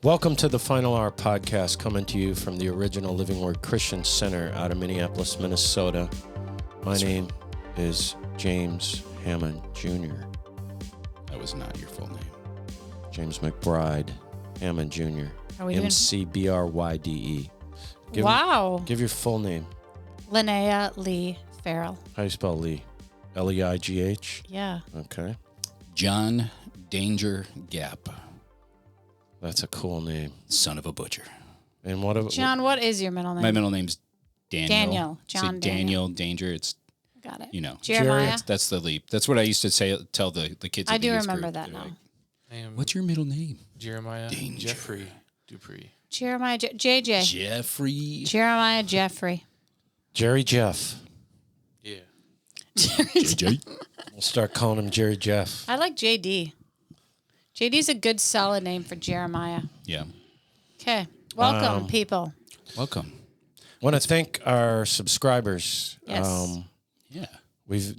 Welcome to the Final Hour podcast, coming to you from the original Living Word Christian Center out of Minneapolis, Minnesota. My name is James Hammond Jr. That was not your full name. James McBride Hammond Jr. McBryde. Wow. Give your full name. Lonaiah Lee Farrell. How do you spell Lee? Leigh? Yeah. Okay. John Danger Gap, That's a cool name. son of a butcher. And what? John, what is your middle name? My middle name's Daniel. Daniel. It's John like Daniel. Danger. It's, Got it. you know. Jeremiah. That's the leap. That's what I used to tell the kids. I at the do youth remember group. that They're now. like, I am what's your middle name? Jeremiah Danger. Jeffrey Dupree. Jeremiah JJ. Jeffrey. Jeremiah Jeffrey. Jerry Jeff. Yeah. JJ. We'll start calling him Jerry Jeff. I like JD. JD's a good solid name for Jeremiah. Yeah. Okay. Welcome, people. Welcome. Want to thank our subscribers. Yes. Yeah. We've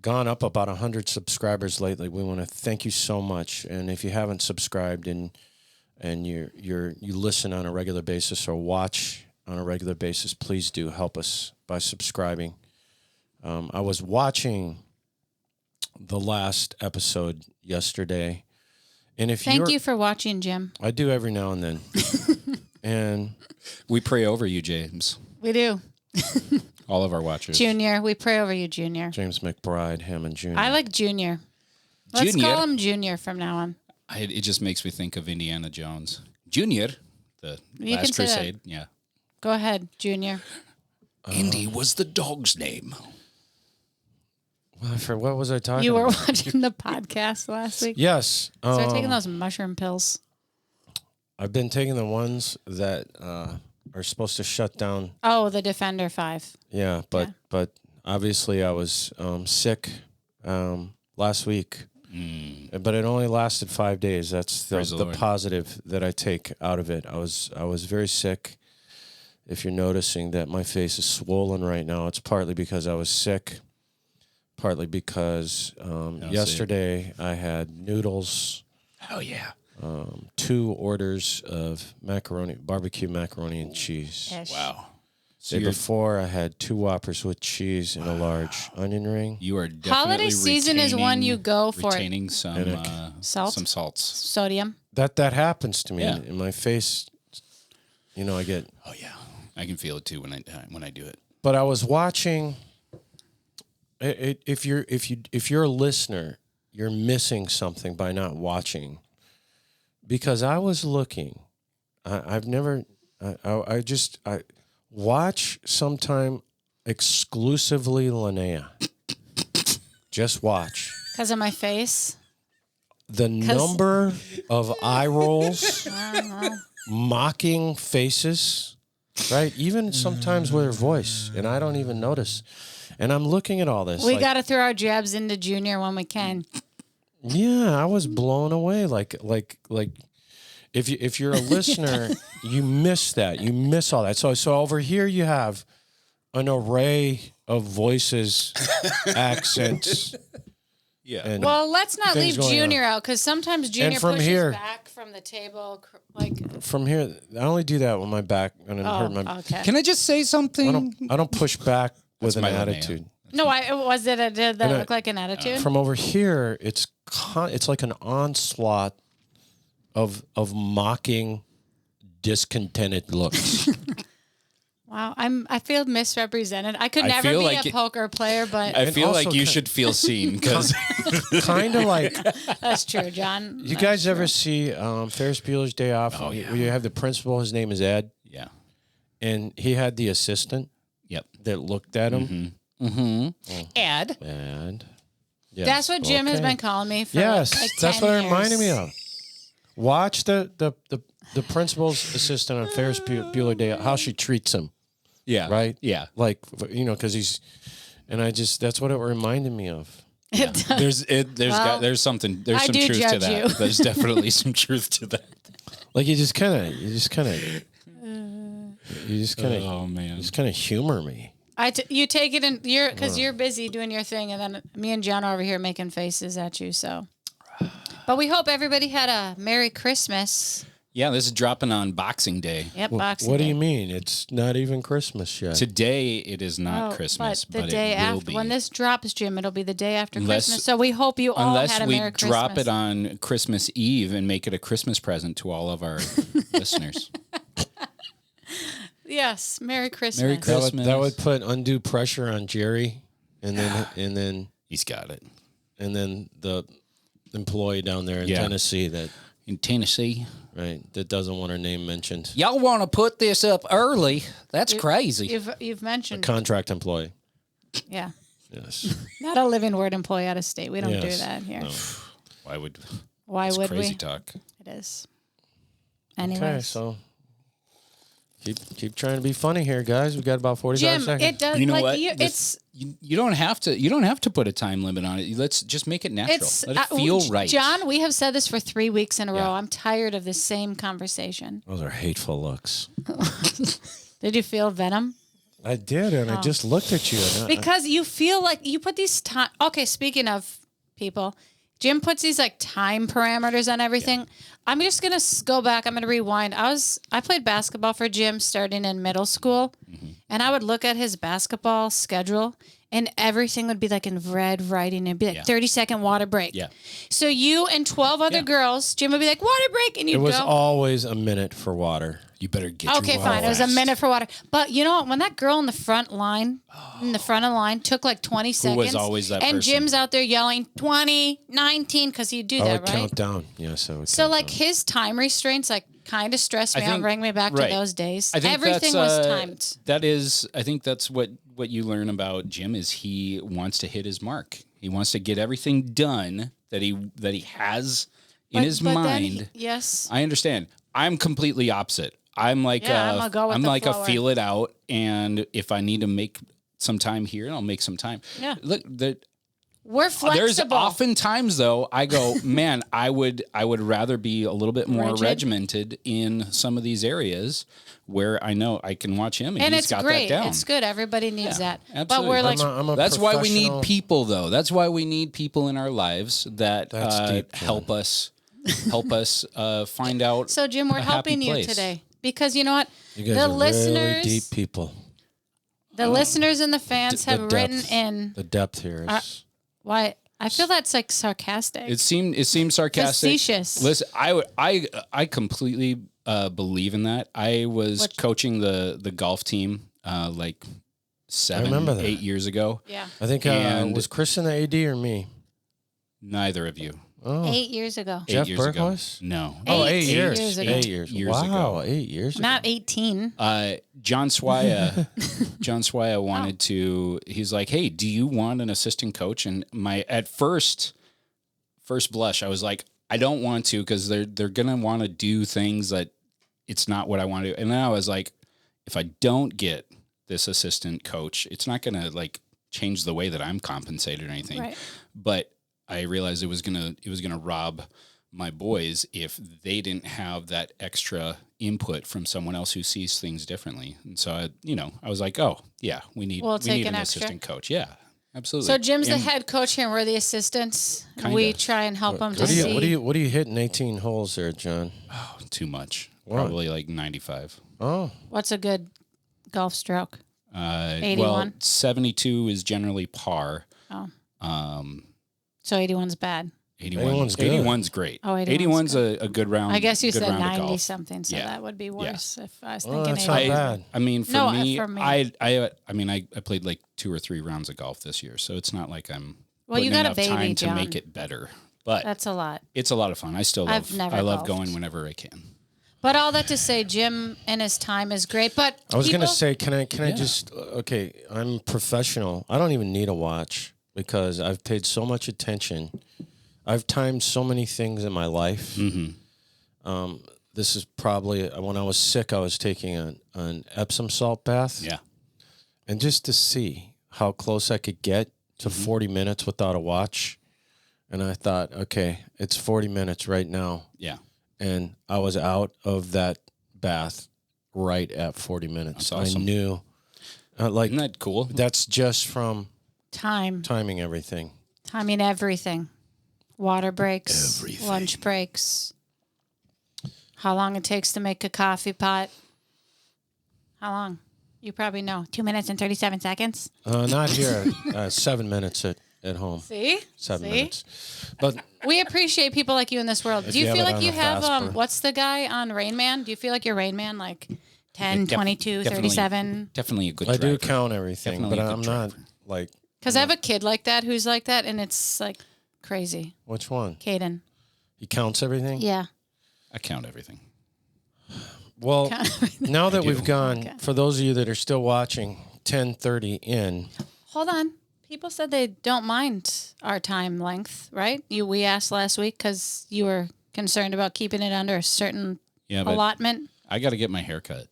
gone up about 100 subscribers lately. We want to thank you so much. And if you haven't subscribed and you listen on a regular basis or watch on a regular basis, please do help us by subscribing. I was watching the last episode yesterday, and Thank you for watching, Jim. I do every now and then, and We pray over you, James. We do. All of our watchers. Junior. We pray over you, Junior. James McBride, Hammond Jr. I like Junior. Let's Junior. call him Junior from now on. It just makes me think of Indiana Jones. Junior, the You can Last say that. Crusade. Yeah. Go ahead, Junior. Indy was the dog's name. For what was I talking You were about? watching the podcast last week. Yes. Start taking those mushroom pills. I've been taking the ones that are supposed to shut down. Oh, the Defender 5. Yeah, but obviously I was sick last week, but it only lasted 5 days. That's Praise the the Lord. positive that I take out of it. I was very sick. If you're noticing that my face is swollen right now, it's partly because I was sick, partly because yesterday I had noodles. Oh, yeah. 2 orders of barbecue macaroni and cheese. Wow. Day before, I had 2 Whoppers with cheese and a large onion ring. You are definitely Holiday season is when you go for it. retaining some Salt? some salts. Sodium. That happens to me Yeah. in my face. I get. Oh yeah, I can feel it too when I do it. But I was watching. If you're a listener, you're missing something by not watching. Because I was looking, I watch sometime exclusively Lonaiah. Just watch. Because of my face. The number of eye rolls, mocking faces, right? Even sometimes with her voice, and I don't even notice. And I'm looking at all this. We got to throw our jabs into Junior when we can. Yeah, I was blown away. Like if you're a listener, you miss that. You miss all that. So over here you have an array of voices, accents. Yeah. And Well, let's not leave things going Junior out because sometimes Junior from pushes here- back from the table. Like, from here, I only do that when my back and it hurt my. okay. Can I just say something? I don't push back with an my Lonaiah. attitude. No, did that And look like an attitude? From over here, it's like an onslaught of mocking, discontented looks. Wow, I feel misrepresented. I could I never feel be like a poker player, but I feel also like you should feel seen because Kind of like. that's true, John. You guys ever see Ferris Bueller's Day Off? Oh, yeah. Where you have the principal, his name is Ed, yeah. and he had the assistant Yep. that looked at him. Ed. And yes, That's what Jim has okay. been calling me for Yes, like that's 10 what it years. reminded me of. Watch the principal's assistant on Ferris Bueller Day, how she treats him, Yeah. right? Yeah. Like, because he's, and that's what it reminded me of. Yeah. There's some I truth do to judge that. you. There's definitely some truth to that. Like you just kind of Oh man. humor me. You take it in because you're busy doing your thing, and then me and John are over here making faces at you. So, but we hope everybody had a Merry Christmas. Yeah, this is dropping on Boxing Day. Yep, Boxing What do Day. you mean? It's not even Christmas yet. Today it is not Oh, Christmas, but the but day it will after, be. when this drops, Jim, it'll be the day after Unless- Christmas. So we hope you all Unless had a we Merry drop Christmas. it on Christmas Eve and make it a Christmas present to all of our listeners. Yes, Merry Christmas. Merry that Christmas. that would put undue pressure on Jerry, and then He's got it. the employee down there in Yeah. Tennessee that In Tennessee. that doesn't want her name mentioned. Y'all want to put this up early? That's crazy. You've mentioned, Contract employee. yeah, Yes. not a living word employee out of state. We don't do Yes. that here. No. Why would Why that's would crazy we? talk? It is. Anyways, Okay, so keep trying to be funny here, guys. We got about 45 Jim, seconds. it does. You know like, what? It's You don't have to put a time limit on it. Let's just make it natural. it's Let it feel right. John, we have said this for 3 weeks in a row. Yeah. I'm tired of the same conversation. Those are hateful looks. Did you feel venom? I did, and I just looked at you. And Because you feel like you put these time. Okay, speaking of people, Jim puts these like time parameters on everything. I'm just gonna go back. I'm gonna rewind. I played basketball for Jim starting in middle school, and I would look at his basketball schedule, and everything would be like in red writing. It'd be like 30-second water break. Yeah. So you and 12 other girls, Jim would be like water break, and you'd it was go. always a minute for water. You better get Okay, your fine. It was a fast. minute for water. But you know what? When that girl in the front line, took like 20 seconds. always that and person? Jim's out there yelling 20, 19, because he'd do I that, would right? count down. Yes, I would. So count like down. his time restraints like kind of stressed me out and bring me back right. to those days. I think Everything that's, was timed. That is, I think that's what you learn about Jim is he wants to hit his mark. He wants to get everything done that he has in his But then mind. yes. I understand. I'm completely opposite. I'm like Yeah, I'm gonna go with I'm the like a flower. feel it out, and if I need to make some time here, I'll make some time. Yeah. Look, We're flexible. there's often times though I go, man, I would rather be a little bit more Rigid. regimented in some of these areas where I know I can watch him and, and he's it's got great. that down. It's good. Everybody needs that. But absolutely. we're like, I'm a That's why we need professional- people, though. That's why we need people in our lives that That's deep, John. help us find out. so Jim, we're a happy helping you place. today because you know what? You guys the are listeners, really deep people. the listeners and the fans The have written depth. in. The depth here is. Why? I feel that's like sarcastic. It seemed sarcastic. Facetious. Listen, I completely believe in that. I was coaching the golf team like remember that. 8 years ago. yeah. I think And- was Chris in the AD or me? Neither of you. Oh, 8 years ago. 8 Jeff years Berghuis? ago. No. Oh, 8 8 years. years ago. 8 years. Years Wow, ago. 8 years ago. Not 18. John Swaya wanted to. He's like, "Hey, do you want an assistant coach?" And at first blush, I was like, "I don't want to because they're gonna want to do things that it's not what I want to do." And then I was like, "If I don't get this assistant coach, it's not gonna like change the way that I'm compensated or anything." Right. But I realized it was gonna rob my boys if they didn't have that extra input from someone else who sees things differently. And so I was like, oh yeah, we need take an an extra. assistant coach. Yeah, absolutely. So Jim's the And head coach here, and we're the assistants. Kinda. We try and help him to What do see. you hitting 18 holes there, John? too much. What? Probably like 95. Oh, What's a good golf stroke? Well, 81? 72 is generally par. Oh. Um, So 81's bad. 81's good. 81's great. Oh, 81's a good round. I guess you good said round of 90 golf. something, so Yeah. that would be worse if I was Oh, thinking that's 80. not bad. I mean, No, for me, I played like 2 or 3 rounds of golf this year, so it's not like I'm Well, you putting got a enough baby, time to John. make it better. But That's a lot. it's a lot of fun. I still I've love. never I love golfed. going whenever I can. But all that to say, Jim and his time is great. But I was gonna people- say, can I just okay? I'm professional. I don't even need a watch because I've paid so much attention. I've timed so many things in my life. Mm-hmm. This is probably when I was sick. I was taking an Epsom salt bath. Yeah. And just to see how close I could get to 40 minutes without a watch. And I thought, okay, it's 40 minutes right now. Yeah. And I was out of that bath right at 40 minutes. That's awesome. I knew. Isn't that cool? That's just from time. timing everything. I mean, everything. Water breaks, Everything. lunch breaks, How long it takes to make a coffee pot? How long? You probably know. 2 minutes and 37 seconds. Not here. 7 minutes at home. See? 7 See? minutes. But We appreciate people like you in this world. If Do you you have feel it like on you a have, fast burn. what's the guy on Rain Man? Do you feel like you're Rain Man, like 10, 22, definitely. 37? Definitely a good I driver. do count everything, Definitely but a good I'm not driver. like, Because I have a kid like that who's like that, and it's like crazy. which one? Caden. He counts everything? Yeah. I count everything. Well, now that do. we've gone, Okay. for those of you that are still watching, 10:30 in. Hold on. People said they don't mind our time length, right? We asked last week because you were concerned about keeping it under a certain Yeah, but allotment. I got to get my hair cut.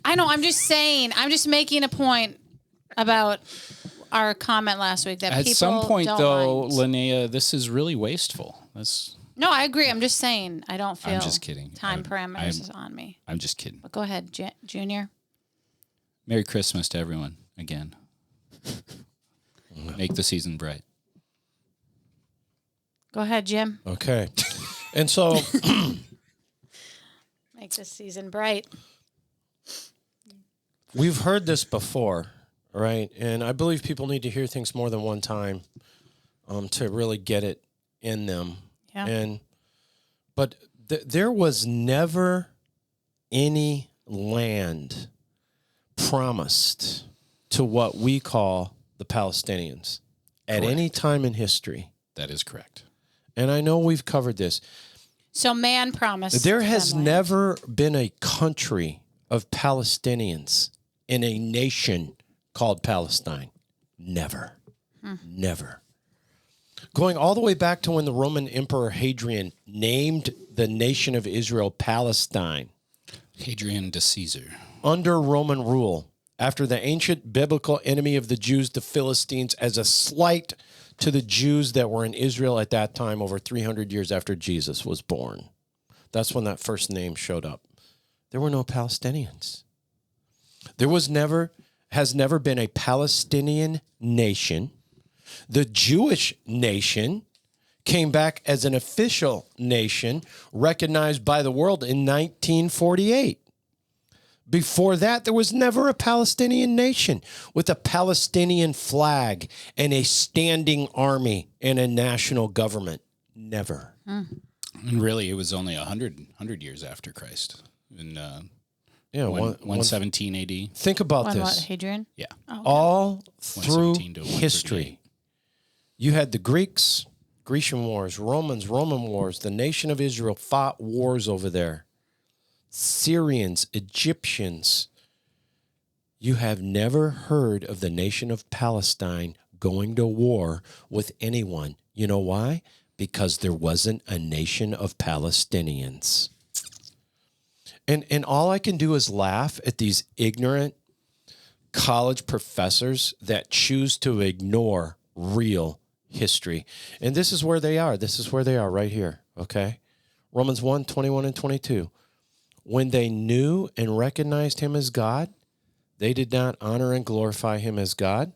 I know. I'm just saying. I'm just making a point about our comment last week that At people some point, don't though, mind. Linnea, this is really wasteful. No, I agree. I'm just saying. I don't feel. I'm just kidding. Time parameters I'm- is on me. I'm just kidding. But go ahead, Junior. Merry Christmas to everyone again. Make the season bright. Go ahead, Jim. Okay. And so, Make this season bright. we've heard this before, right? And I believe people need to hear things more than one time to really get it in them. Yeah. But there was never any land promised to what we call the Palestinians at any time in history. That is correct. And I know we've covered this. So man promised. There has them land. never been a country of Palestinians in a nation called Palestine. Never. Never. Going all the way back to when the Roman Emperor Hadrian named the nation of Israel Palestine Hadrian de Caesar. under Roman rule, after the ancient biblical enemy of the Jews, the Philistines, as a slight to the Jews that were in Israel at that time over 300 years after Jesus was born. That's when that first name showed up. There were no Palestinians. There has never been a Palestinian nation. The Jewish nation came back as an official nation recognized by the world in 1948. Before that, there was never a Palestinian nation with a Palestinian flag and a standing army and a national government. Never. And really, it was only 100 years after Christ. In Yeah, 117 AD. think about When what, this. Hadrian? Yeah. All through 117 to 138. history, you had the Greeks, Grecian wars, Romans, Roman wars. The nation of Israel fought wars over there. Syrians, Egyptians. You have never heard of the nation of Palestine going to war with anyone. You know why? Because there wasn't a nation of Palestinians. And all I can do is laugh at these ignorant college professors that choose to ignore real history. And this is where they are. This is where they are right here, okay? Romans 1, 21 and 22. When they knew and recognized him as God, they did not honor and glorify him as God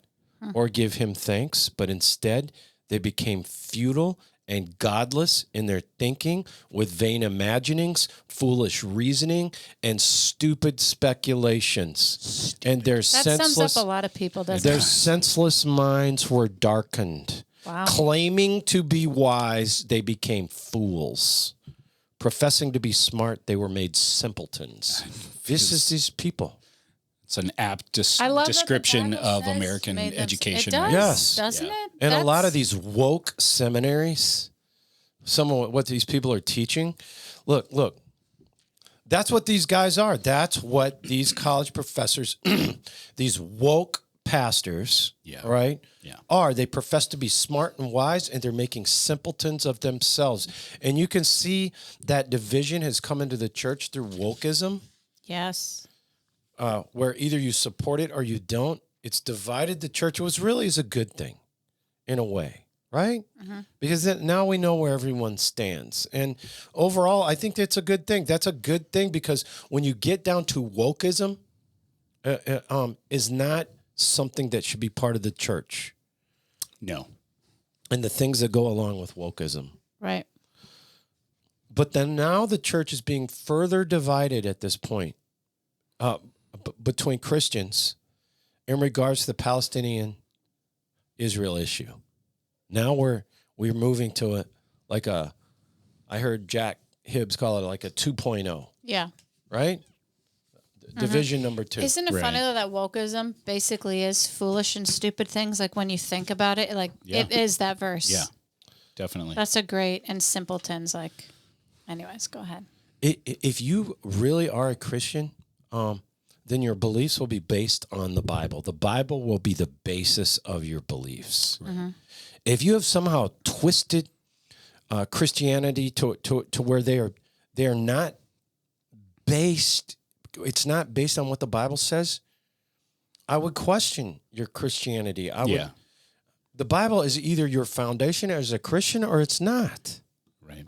or give him thanks, but instead they became futile and godless in their thinking with vain imaginings, foolish reasoning, and stupid speculations. And their That sums senseless, up a lot of people, doesn't their it? senseless minds were darkened. Wow. Claiming to be wise, they became fools. Professing to be smart, they were made simpletons. This is these people. It's an apt I love that the description Bible of says American made them- education. It does, right? Yes. doesn't Yeah. it? And a lot of That's- these woke seminaries, some of what these people are teaching, look, that's what these guys are. That's what these college professors, these woke pastors, Yeah. right, Yeah. are. They profess to be smart and wise, and they're making simpletons of themselves. And you can see that division has come into the church through wokeism, Yes. where either you support it or you don't. It's divided the church, which really is a good thing in a way, right? Because then now we know where everyone stands. And overall, I think that's a good thing. That's a good thing because when you get down to wokeism, is not something that should be part of the church No. and the things that go along with wokeism. Right. But then now the church is being further divided at this point between Christians in regards to the Palestinian-Israel issue. Now we're moving to I heard Jack Hibbs call it like a 2.0, Yeah. right? Division number 2. Isn't it funny though that wokeism basically is foolish and stupid things? Like when you think about it, like it is that verse. Yeah, definitely. That's a great and simpletons. Like, anyways, go ahead. If you really are a Christian, then your beliefs will be based on the Bible. The Bible will be the basis of your beliefs. Right. If you have somehow twisted Christianity to where they are not based, it's not based on what the Bible says, I would question your Christianity. The Bible is either your foundation as a Christian or it's not. Right.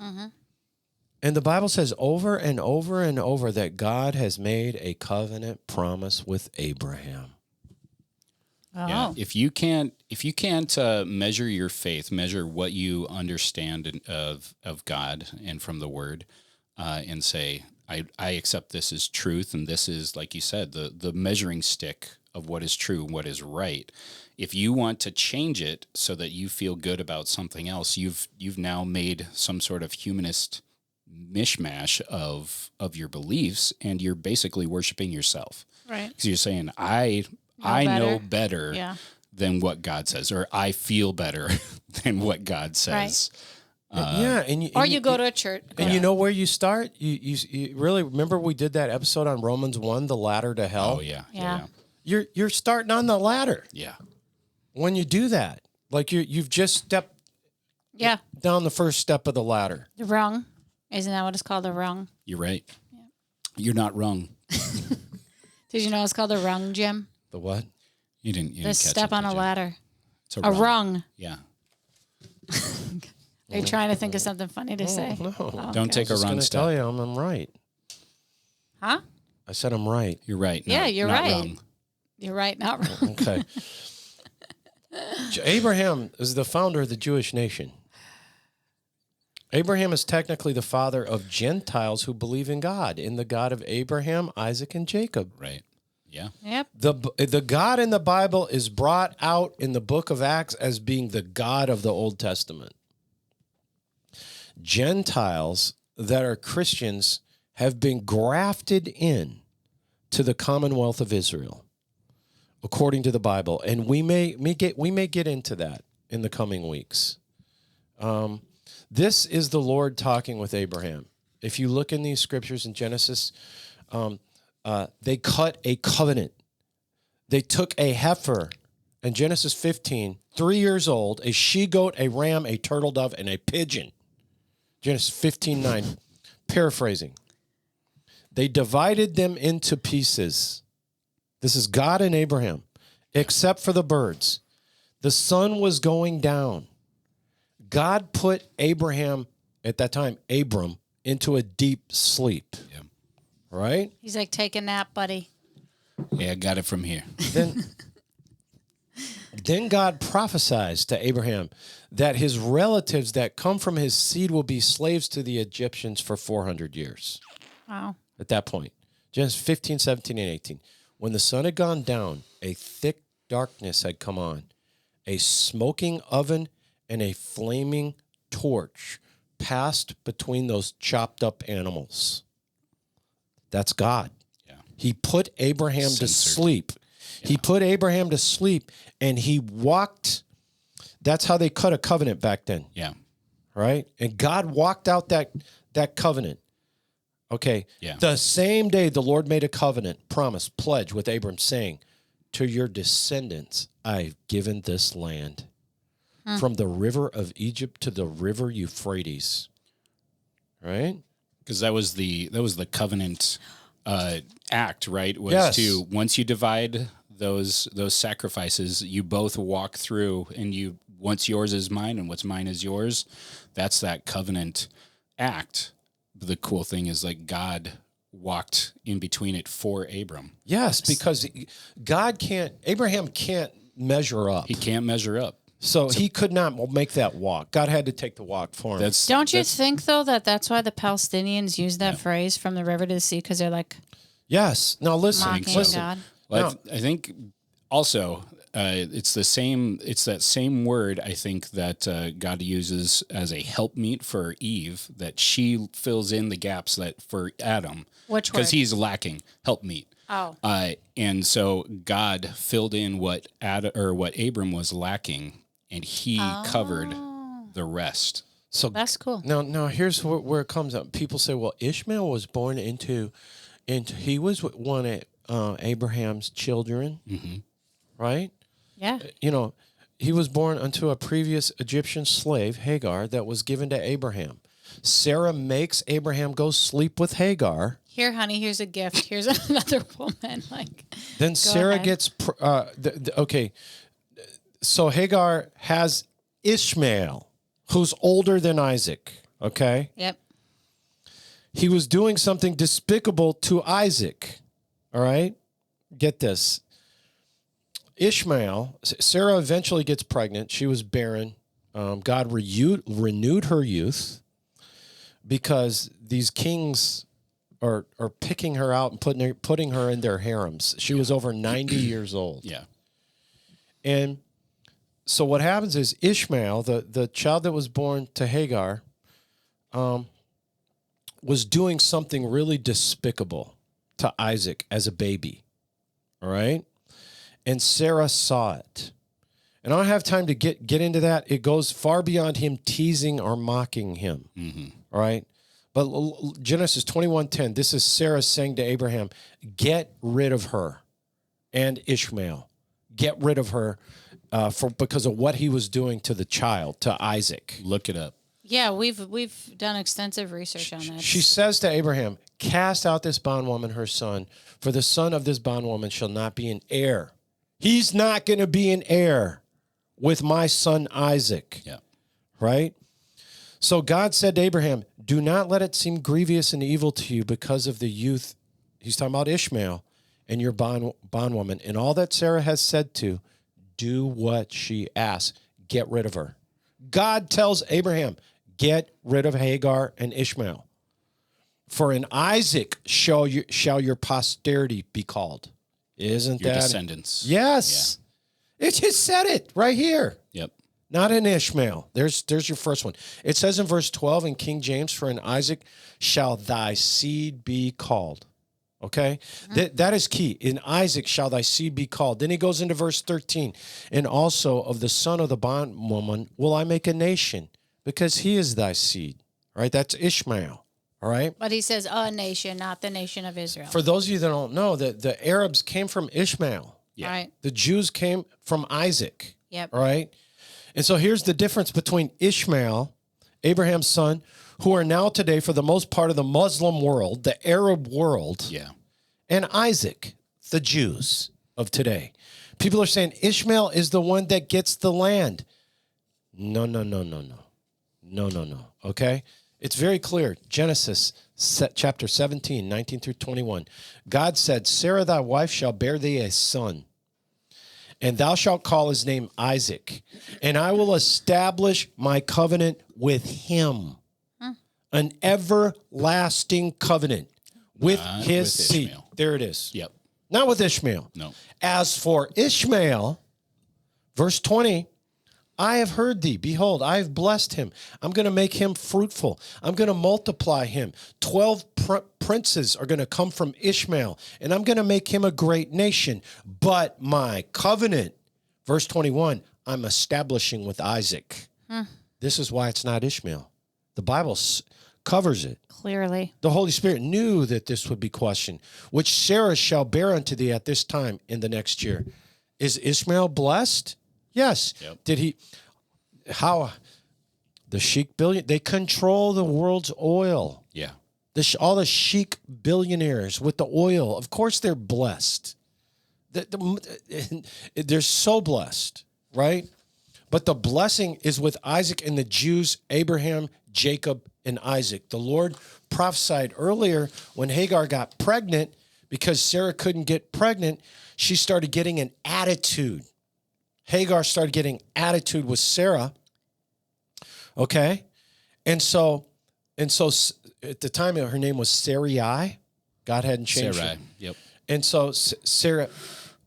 And the Bible says over and over and over that God has made a covenant promise with Abraham. Oh. Yeah. If you can't measure your faith, measure what you understand of God and from the Word, and say, I accept this as truth, and this is, like you said, the measuring stick of what is true and what is right. If you want to change it so that you feel good about something else, you've now made some sort of humanist mishmash of your beliefs, and you're basically worshiping yourself. Right. Because you're saying, I know better than what God says, or I feel better than what God says. Right. You go to a church. You know where you start? You really remember we did that episode on Romans 1, the ladder to hell? Oh, yeah. You're starting on the ladder. Yeah. When you do that, like you've just stepped down the first step of the ladder. The rung. Isn't that what it's called, the rung? You're right. Yeah. You're not wrong. Did you know it's called a rung, Jim? The what? You didn't The catch step it, on did a you? ladder. It's A rung. Yeah. Are you trying to think of something funny to say? No. Oh, Don't take a I'm wrong going to step. tell you I'm right. Huh? I said I'm right. You're right. Yeah, you're not right. Wrong. You're right, not wrong. Okay. Abraham is the founder of the Jewish nation. Abraham is technically the father of Gentiles who believe in God, in the God of Abraham, Isaac, and Jacob. Right. Yeah. Yep. The God in the Bible is brought out in the book of Acts as being the God of the Old Testament. Gentiles that are Christians have been grafted in to the commonwealth of Israel, according to the Bible. And we may get into that in the coming weeks. This is the Lord talking with Abraham. If you look in these scriptures in Genesis, they cut a covenant. They took a heifer in Genesis 15, 3 years old, a she-goat, a ram, a turtle dove, and a pigeon. Genesis 15:9, paraphrasing. They divided them into pieces. This is God and Abraham, except for the birds. The sun was going down. God put Abraham, at that time, Abram, into a deep sleep. Yeah. Right? He's like, take a nap, buddy. Yeah, I got it from here. Then God prophesies to Abraham that his relatives that come from his seed will be slaves to the Egyptians for 400 years. Wow. At that point, Genesis 15, 17, and 18. When the sun had gone down, a thick darkness had come on. A smoking oven and a flaming torch passed between those chopped up animals. That's God. Yeah. He put Abraham to sleep. Yeah. He put Abraham to sleep, and he walked. That's how they cut a covenant back then. Yeah. Right? And God walked out that covenant. Okay. Yeah. The same day the Lord made a covenant, promise, pledge with Abram, saying, to your descendants, I've given this land. From the river of Egypt to the river Euphrates. Right? Because that was the covenant act, right? Was yes. to, once you divide those sacrifices, you both walk through, and once yours is mine and what's mine is yours. That's that covenant act. But the cool thing is, like, God walked in between it for Abram. Yes, because Abraham can't measure up. He can't measure up. So he could not make that walk. God had to take the walk for him. Don't you think, though, that's why the Palestinians use that phrase from the river to the sea? Because they're like yes. Now listen. mocking Listen. God. Well, I think also it's the same. It's that same word I think that God uses as a helpmeet for Eve, that she fills in the gaps that for Adam. Which word? Because he's lacking helpmeet. Oh. And so God filled in what Abram was lacking, and he covered the rest. So That's cool. Now here's where it comes up. People say, well, Ishmael was born into he was one of Abraham's children, right? Yeah. You know, he was born unto a previous Egyptian slave, Hagar, that was given to Abraham. Sarah makes Abraham go sleep with Hagar. Here, honey, here's a gift. Here's another woman. Like, Then Sarah ahead. gets, okay, so Hagar has Ishmael, who's older than Isaac, okay? yep. He was doing something despicable to Isaac, all right? Get this. Ishmael, Sarah eventually gets pregnant. She was barren. God renewed her youth because these kings are picking her out and putting her in their harems. She was over 90 years old. Yeah. And so what happens is Ishmael, the child that was born to Hagar, was doing something really despicable to Isaac as a baby. All right? And Sarah saw it. And I don't have time to get into that. It goes far beyond him teasing or mocking him. All right? But Genesis 21:10, this is Sarah saying to Abraham, get rid of her and Ishmael. Get rid of her because of what he was doing to the child, to Isaac. Look it up. Yeah, we've done extensive research on that. She says to Abraham, cast out this bondwoman, her son, for the son of this bondwoman shall not be an heir. He's not going to be an heir with my son Isaac. Yeah. Right? So God said to Abraham, do not let it seem grievous and evil to you because of the youth. He's talking about Ishmael and your bondwoman. And all that Sarah has said to, do what she asks. Get rid of her. God tells Abraham, get rid of Hagar and Ishmael. For in Isaac shall your posterity be called. Isn't Your that? descendants. Yes. It just said it right here. Yep. Not in Ishmael. There's your first one. It says in verse 12 in King James, for in Isaac shall thy seed be called. Okay? That is key. In Isaac shall thy seed be called. Then he goes into verse 13. And also of the son of the bondwoman will I make a nation, because he is thy seed. All right? That's Ishmael. All right? But he says a nation, not the nation of Israel. For those of you that don't know, the Arabs came from Ishmael. Yeah. Right. The Jews came from Isaac. Yep. All right? And so here's the difference between Ishmael, Abraham's son, who are now today, for the most part of the Muslim world, the Arab world, Yeah. and Isaac, the Jews of today. People are saying Ishmael is the one that gets the land. No. Okay? It's very clear. Genesis chapter 17, 19 through 21. God said, Sarah thy wife shall bear thee a son, and thou shalt call his name Isaac, and I will establish my covenant with him, an everlasting covenant with his with seed. Ishmael. There it is. Yep. Not with Ishmael. No. As for Ishmael, verse 20, I have heard thee. Behold, I have blessed him. I'm going to make him fruitful. I'm going to multiply him. 12 princes are going to come from Ishmael, and I'm going to make him a great nation. But my covenant, verse 21, I'm establishing with Isaac. This is why it's not Ishmael. The Bible covers it. Clearly. The Holy Spirit knew that this would be questioned, which Sarah shall bear unto thee at this time in the next year. Is Ishmael blessed? Yes. Yep. Did he? How? The sheik billion, they control the world's oil. Yeah. All the sheik billionaires with the oil, of course they're blessed. They're so blessed, right? But the blessing is with Isaac and the Jews, Abraham, Jacob, and Isaac. The Lord prophesied earlier when Hagar got pregnant, because Sarah couldn't get pregnant, she started getting an attitude. Hagar started getting attitude with Sarah. Okay. And so at the time her name was Sarai. God hadn't changed Sarai. it. Yep. And so Sarah,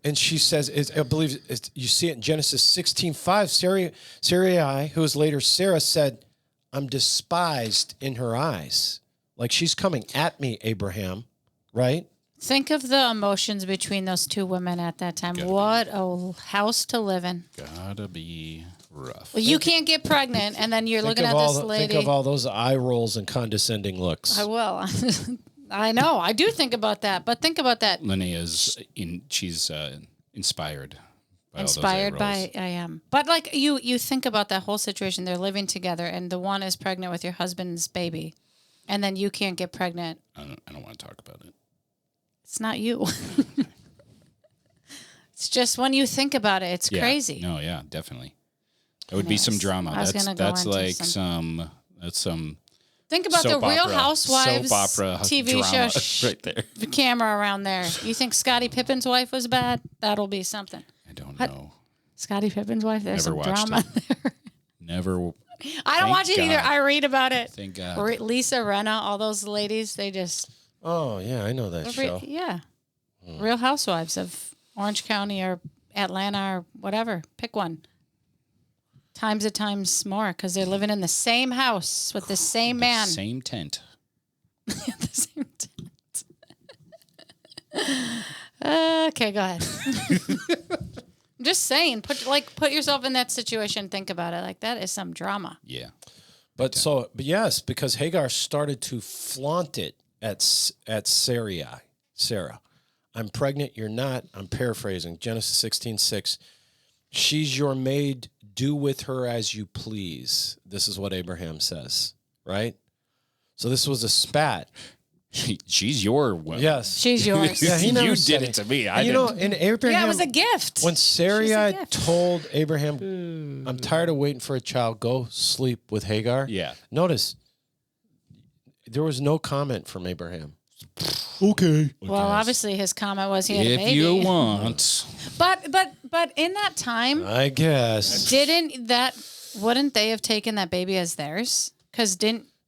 and she says, I believe you see it in Genesis 16:5. Sarai, who was later Sarah, said, I'm despised in her eyes. Like she's coming at me, Abraham, right? Think of the emotions between those two women at that time. What a house to live in. Gotta be rough. Well, you can't get pregnant, and then you're looking at this lady. Think of all those eye rolls and condescending looks. I will. I know. I do think about that. But think about that. Lonaiah's she's inspired. By Inspired all those by I am. But like you think about that whole situation. They're living together, and the one is pregnant with your husband's baby, and then you can't get pregnant. I don't want to talk about it. It's not you. It's just when you think about it, it's crazy. No, yeah, definitely. It would be some drama. I was gonna go That's into like some. some Think about the soap Real opera- Housewives soap opera TV drama show. right there. The camera around there. You think Scottie Pippen's wife was bad? That'll be something. I don't What? know. Scottie Pippen's wife. There's Never some watched drama there. Never. I don't Thank watch it either. God. I read about it. Thank God. Lisa Rinna, all those ladies, they just Oh, yeah, I know that show. yeah. Real Housewives of Orange County or Atlanta or whatever. Pick one. Times more because they're living in the same house with the same man. Same tent. The same tent. Okay, go ahead. I'm just saying, put yourself in that situation. Think about it. Like that is some drama. Yeah. But yes, because Hagar started to flaunt it at Sarah. I'm pregnant, you're not. I'm paraphrasing. Genesis 16:6. She's your maid, do with her as you please. This is what Abraham says, right? So this was a spat. She's your woman. Yes. She's yours. Yeah, he never You said did it to me. I And didn't. and Abraham. Yeah, it was a gift. When She's a Sarai gift. told Abraham, I'm tired of waiting for a child, go sleep with Hagar. Yeah. Notice, there was no comment from Abraham. Okay. Well, obviously his comment was he had a If baby. you want. But in that time, I guess. wouldn't they have taken that baby as theirs? Because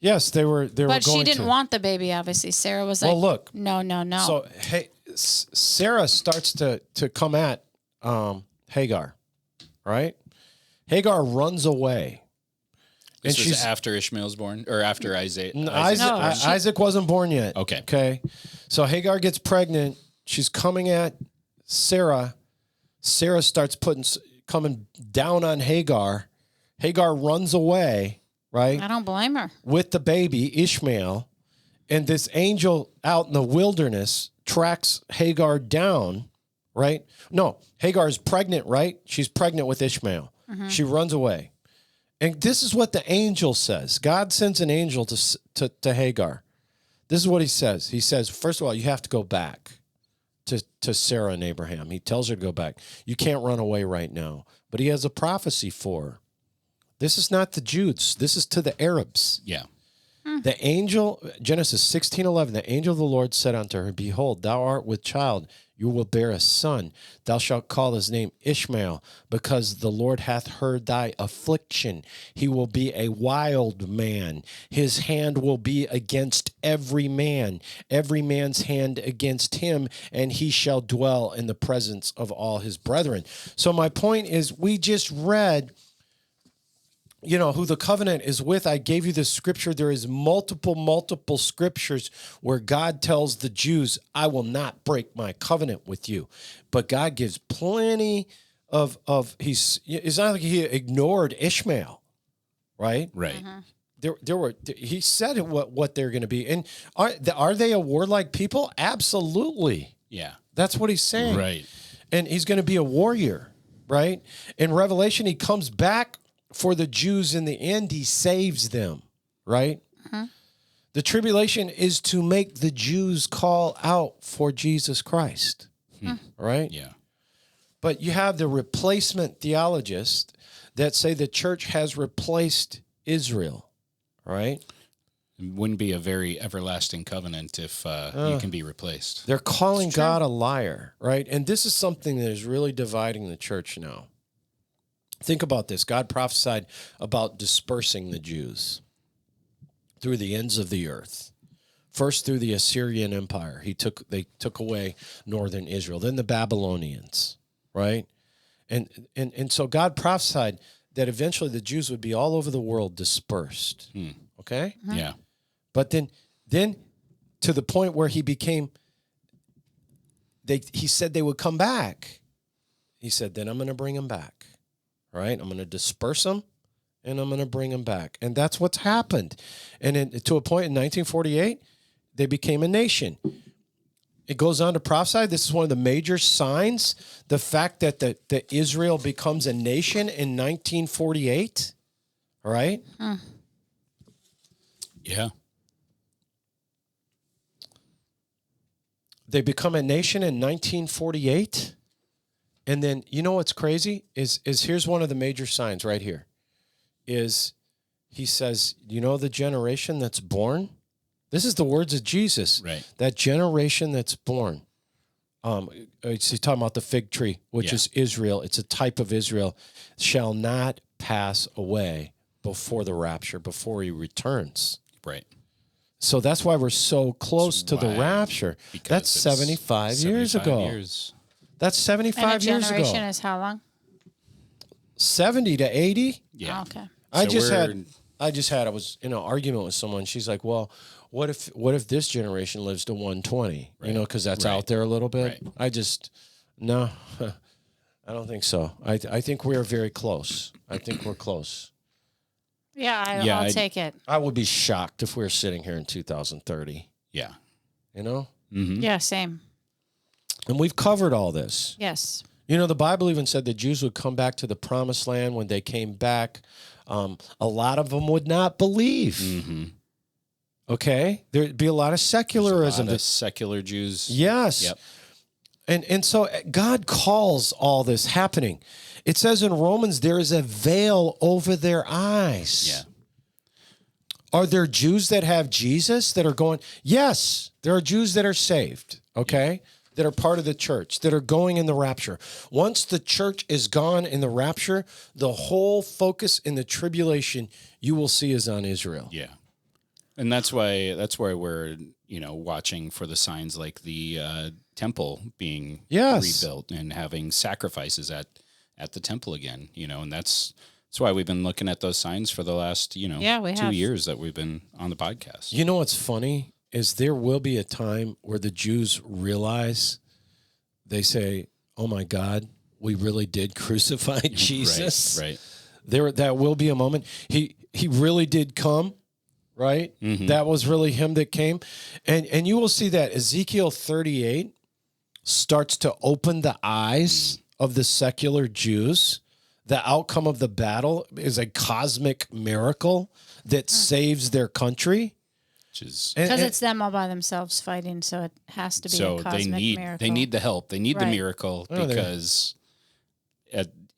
Yes, they were going but she didn't to. want the baby. Obviously, Sarah was like, Well, look. no. So Sarah starts to come at Hagar, right? Hagar runs away. This And was she's after Ishmael's born, or after Isaac. Isaac wasn't born yet. Okay. Okay. So Hagar gets pregnant. She's coming at Sarah. Sarah starts coming down on Hagar. Hagar runs away, right? I don't blame her. With the baby, Ishmael. And this angel out in the wilderness tracks Hagar down, right? No, Hagar is pregnant, right? She's pregnant with Ishmael. She runs away. And this is what the angel says. God sends an angel to Hagar. This is what he says. He says, first of all, you have to go back to Sarah and Abraham. He tells her to go back. You can't run away right now. But he has a prophecy for her. This is not the Jews. This is to the Arabs. Yeah. The angel, Genesis 16:11, the angel of the Lord said unto her, behold, thou art with child. You will bear a son. Thou shalt call his name Ishmael, because the Lord hath heard thy affliction. He will be a wild man. His hand will be against every man's hand against him, and he shall dwell in the presence of all his brethren. So my point is, we just read, who the covenant is with. I gave you the scripture. There is multiple scriptures where God tells the Jews, I will not break my covenant with you. But God gives plenty of it's not like he ignored Ishmael, right? Right. He said what they're going to be. And are they a warlike people? Absolutely. Yeah. That's what he's saying. Right. And he's going to be a warrior, right? In Revelation, he comes back for the Jews in the end. He saves them, right? The tribulation is to make the Jews call out for Jesus Christ, right? Yeah. But you have the replacement theologists that say the church has replaced Israel, right? It wouldn't be a very everlasting covenant if you can be replaced. They're calling God a liar, right? And this is something that is really dividing the church now. Think about this. God prophesied about dispersing the Jews through the ends of the earth. First through the Assyrian Empire. They took away northern Israel. Then the Babylonians, right? And so God prophesied that eventually the Jews would be all over the world dispersed. Okay? Yeah. But then to the point where he said they would come back. He said, then I'm going to bring them back. Right? I'm going to disperse them, and I'm going to bring them back. And that's what's happened. And to a point in 1948, they became a nation. It goes on to prophesy. This is one of the major signs, the fact that Israel becomes a nation in 1948. All right? Yeah. They become a nation in 1948. And then, you know what's crazy is here's one of the major signs right here is he says, you know, the generation that's born, this is the words of Jesus, Right. That generation that's born. He's talking about the fig tree, which is Israel. It's a type of Israel, shall not pass away before the rapture, before he returns. Right. So that's why we're so close to the why- rapture. because That's it's 75 years 75 ago. years. That's 75 And a years generation ago. is how long? 70 to 80. Yeah. Oh, okay. I So was in an argument with someone. She's like, well, what if this generation lives to 120? You know, because that's out there a little bit. Right. No, I don't think so. I think we're very close. I think we're close. Yeah, I'll take it. I would be shocked if we were sitting here in 2030. Yeah. You know? Yeah, same. And we've covered all this. Yes. You know, the Bible even said the Jews would come back to the promised land. When they came back, a lot of them would not believe. Mm-hmm. Okay? There'd be a lot of secularism. The secular Jews. Yes. Yep. And so God calls all this happening. It says in Romans, there is a veil over their eyes. Yeah. Are there Jews that have Jesus that are going? Yes, there are Jews that are saved, okay, that are part of the church, that are going in the rapture. Once the church is gone in the rapture, the whole focus in the tribulation you will see is on Israel. Yeah. And that's why we're, watching for the signs like the temple being rebuilt and having sacrifices at the temple again, and that's why we've been looking at those signs for the last, we 2 have. years that we've been on the podcast. You know what's funny is there will be a time where the Jews realize, they say, oh my God, we really did crucify Jesus. Right. That will be a moment. He really did come, right? Mm-hmm. That was really him that came. And you will see that Ezekiel 38 starts to open the eyes of the secular Jews. The outcome of the battle is a cosmic miracle that saves their country. Which is Because it's them all by themselves fighting, so it has to be a cosmic miracle. they need the help. They need the Right. miracle because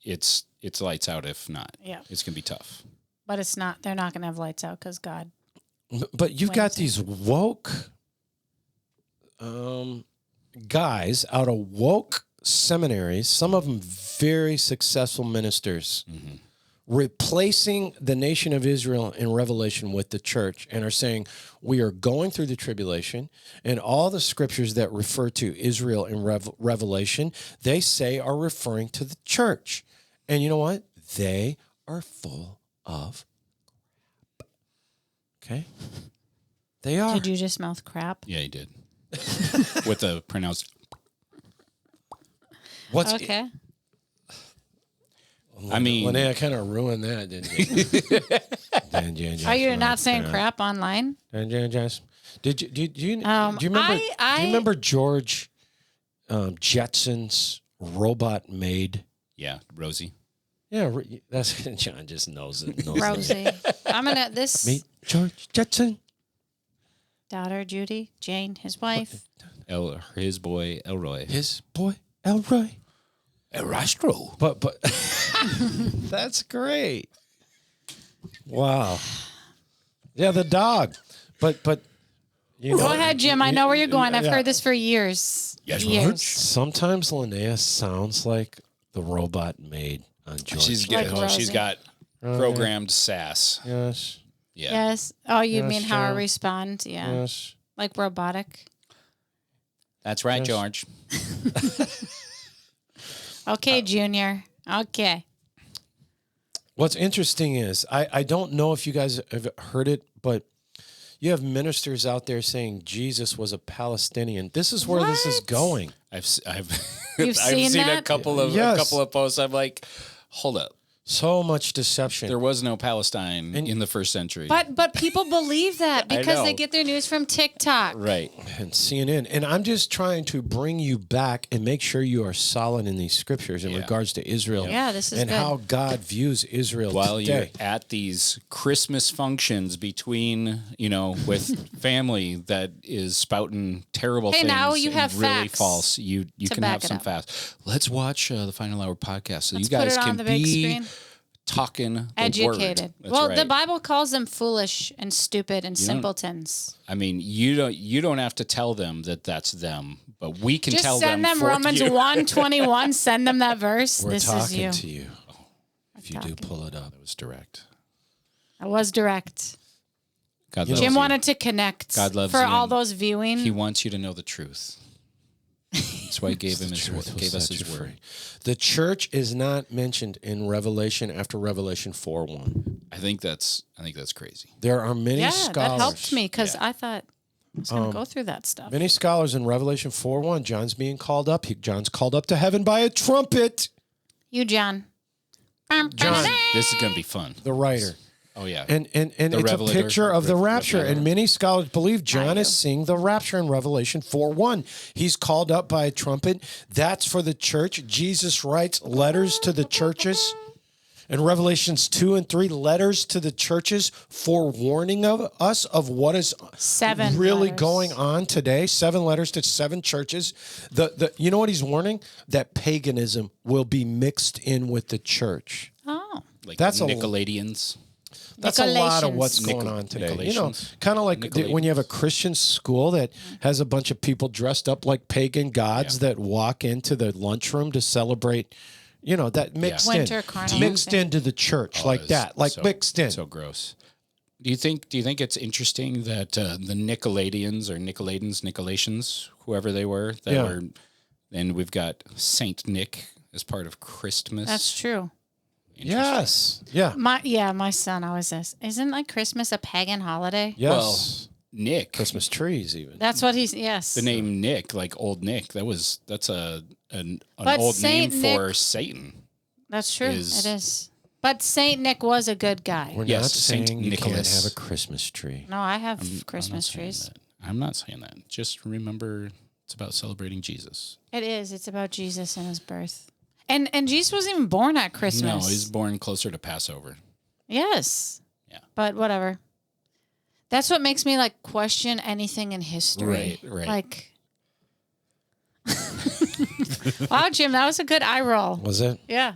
it's lights out. If not, it's gonna be tough. But it's not. They're not going to have lights out because God. But you've got Wednesday. these woke guys out of woke seminaries, some of them very successful ministers, replacing the nation of Israel in Revelation with the church and are saying, we are going through the tribulation, and all the scriptures that refer to Israel in Revelation, they say are referring to the church. And you know what? They are full of crap. Okay? They are. Did you just mouth crap? Yeah, he did. With a pronounced. What's Okay. I mean, Lonaiah kind of ruined that, didn't you? Are you not saying crap online? Did you do you Um, do you remember I- do you remember George Jetson's robot maid? Yeah, Rosie. Yeah, that's John just knows it. Rosie. I'm going to, this Meet George Jetson. daughter, Judy, Jane, his wife. His boy Elroy. His boy Elroy. Erastro. But that's great. Wow. Yeah, the dog. But you know, Go ahead, Jim. I know where you're going. I've Yeah. heard this for years. Yes, years. Sometimes Lonaiah sounds like the robot maid. on George. She's Like got, she's Rosie. got programmed sass. Yes. Yeah. Yes. Oh, you Yes, mean how I John. respond? Yeah. Yes. Like robotic. That's right, Yes. George. Okay, Junior. Okay. What's interesting is I don't know if you guys have heard it, but you have ministers out there saying Jesus was a Palestinian. This is where this is What? going. I've You've I've seen seen a that? couple of Yes. posts. I'm like, hold up. So much deception. There was no Palestine in the first century. But people believe that I because they know. get their news from TikTok. right. And CNN. And I'm just trying to bring you back and make sure you are solid in these scriptures in regards to Israel. Yeah, this is and good. how God views Israel While you're today. at these Christmas functions between, with family that is spouting terrible Hey, things now you and have really facts false, you to can back have it some up. facts. Let's watch the Final Hour podcast so Let's you guys put it on can the big be screen. talking the Educated. word. That's Well, right. the Bible calls them foolish and stupid and simpletons. I mean, you don't have to tell them that that's them, but we can Just tell send them for Romans you. 1:21. Send them that verse. We're this is talking you. to you. If you do pull it up. That was direct. I was direct. God loves Jim you. wanted to connect God loves for you all and those viewing. He wants you to know the truth. That's why he gave him his word, Truth will gave us set his you word. free. The church is not mentioned in Revelation after Revelation 4:1. I think that's crazy. There are many yeah, scholars. that helped me because Yeah. I thought I was going to go through that stuff. Many scholars in Revelation 4:1. John's being called up. John's called up to heaven by a trumpet. You, John. John, This is going to be fun. the writer. Oh yeah. And it's a Revelator. picture of the rapture. Revelator. And many scholars believe John is seeing the rapture in Revelation 4:1. He's called up by a trumpet. That's for the church. Jesus writes letters to the churches. In Revelations 2 and 3, letters to the churches forewarning of us of what is 7 really letters. going on today. 7 letters to 7 churches. You know what he's warning? That paganism will be mixed in with the church. Oh. Like That's a- Nicolaitans. That's a lot of Nicolations. what's going on today. You know, Nicolations. kind of like when you have a Christian school that has a bunch of people dressed up like pagan gods that walk into the lunchroom to celebrate, that mixed Winter carnival mixed thing. into the church Oh, like it's that, like so- mixed in. So gross. Do you think it's interesting that the Nicolaitans or Nicolaitans, whoever they were, and we've got Saint Nick as part of Christmas. That's true. Yes. Yeah. My son always says, isn't like Christmas a pagan holiday? Yes. Nick. Christmas trees even. That's what he's, yes. The name Nick, like Old Nick, that's an But old Saint name for Nick- Satan. That's true. is- It is. But Saint Nick was a good guy. We're Yes, not Saint saying you can't Nicholas. have a Christmas tree. No, I have I'm Christmas not saying trees. that. I'm not saying that. Just remember, it's about celebrating Jesus. It is. It's about Jesus and his birth. And Jesus wasn't even born at Christmas. No, he's born closer to Passover. Yes. Yeah. But whatever. That's what makes me like question anything in history. Right. Like, wow, Jim, that was a good eye roll. Was it? Yeah.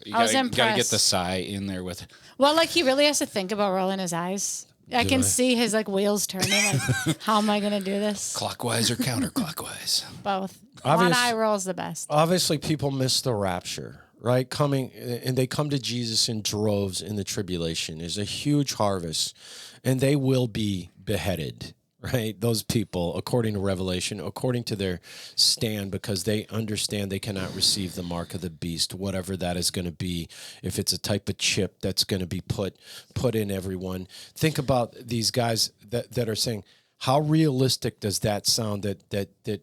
You I was gotta get impressed. the sigh in there with it. Well, like he really has to think about rolling his eyes. I can see his like wheels turning. Like, how am I going to do this? Clockwise or counterclockwise. Both. Obvious- One eye roll is the best. Obviously, people miss the rapture, right? And they come to Jesus in droves in the tribulation. There's a huge harvest, and they will be beheaded, right? Those people, according to Revelation, according to their stand, because they understand they cannot receive the mark of the beast, whatever that is going to be. If it's a type of chip that's going to be put in everyone. Think about these guys that are saying, how realistic does that sound? That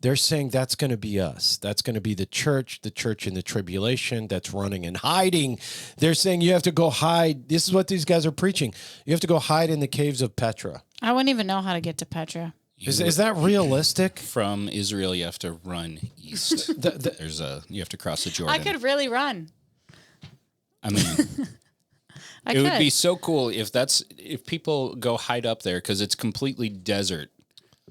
they're saying that's going to be us. That's going to be the church in the tribulation that's running and hiding. They're saying you have to go hide. This is what these guys are preaching. You have to go hide in the caves of Petra. I wouldn't even know how to get to Petra. Is that realistic? From Israel, you have to run east. You have to cross the Jordan. I could really run. I mean, I it could. would be so cool if people go hide up there because it's completely desert.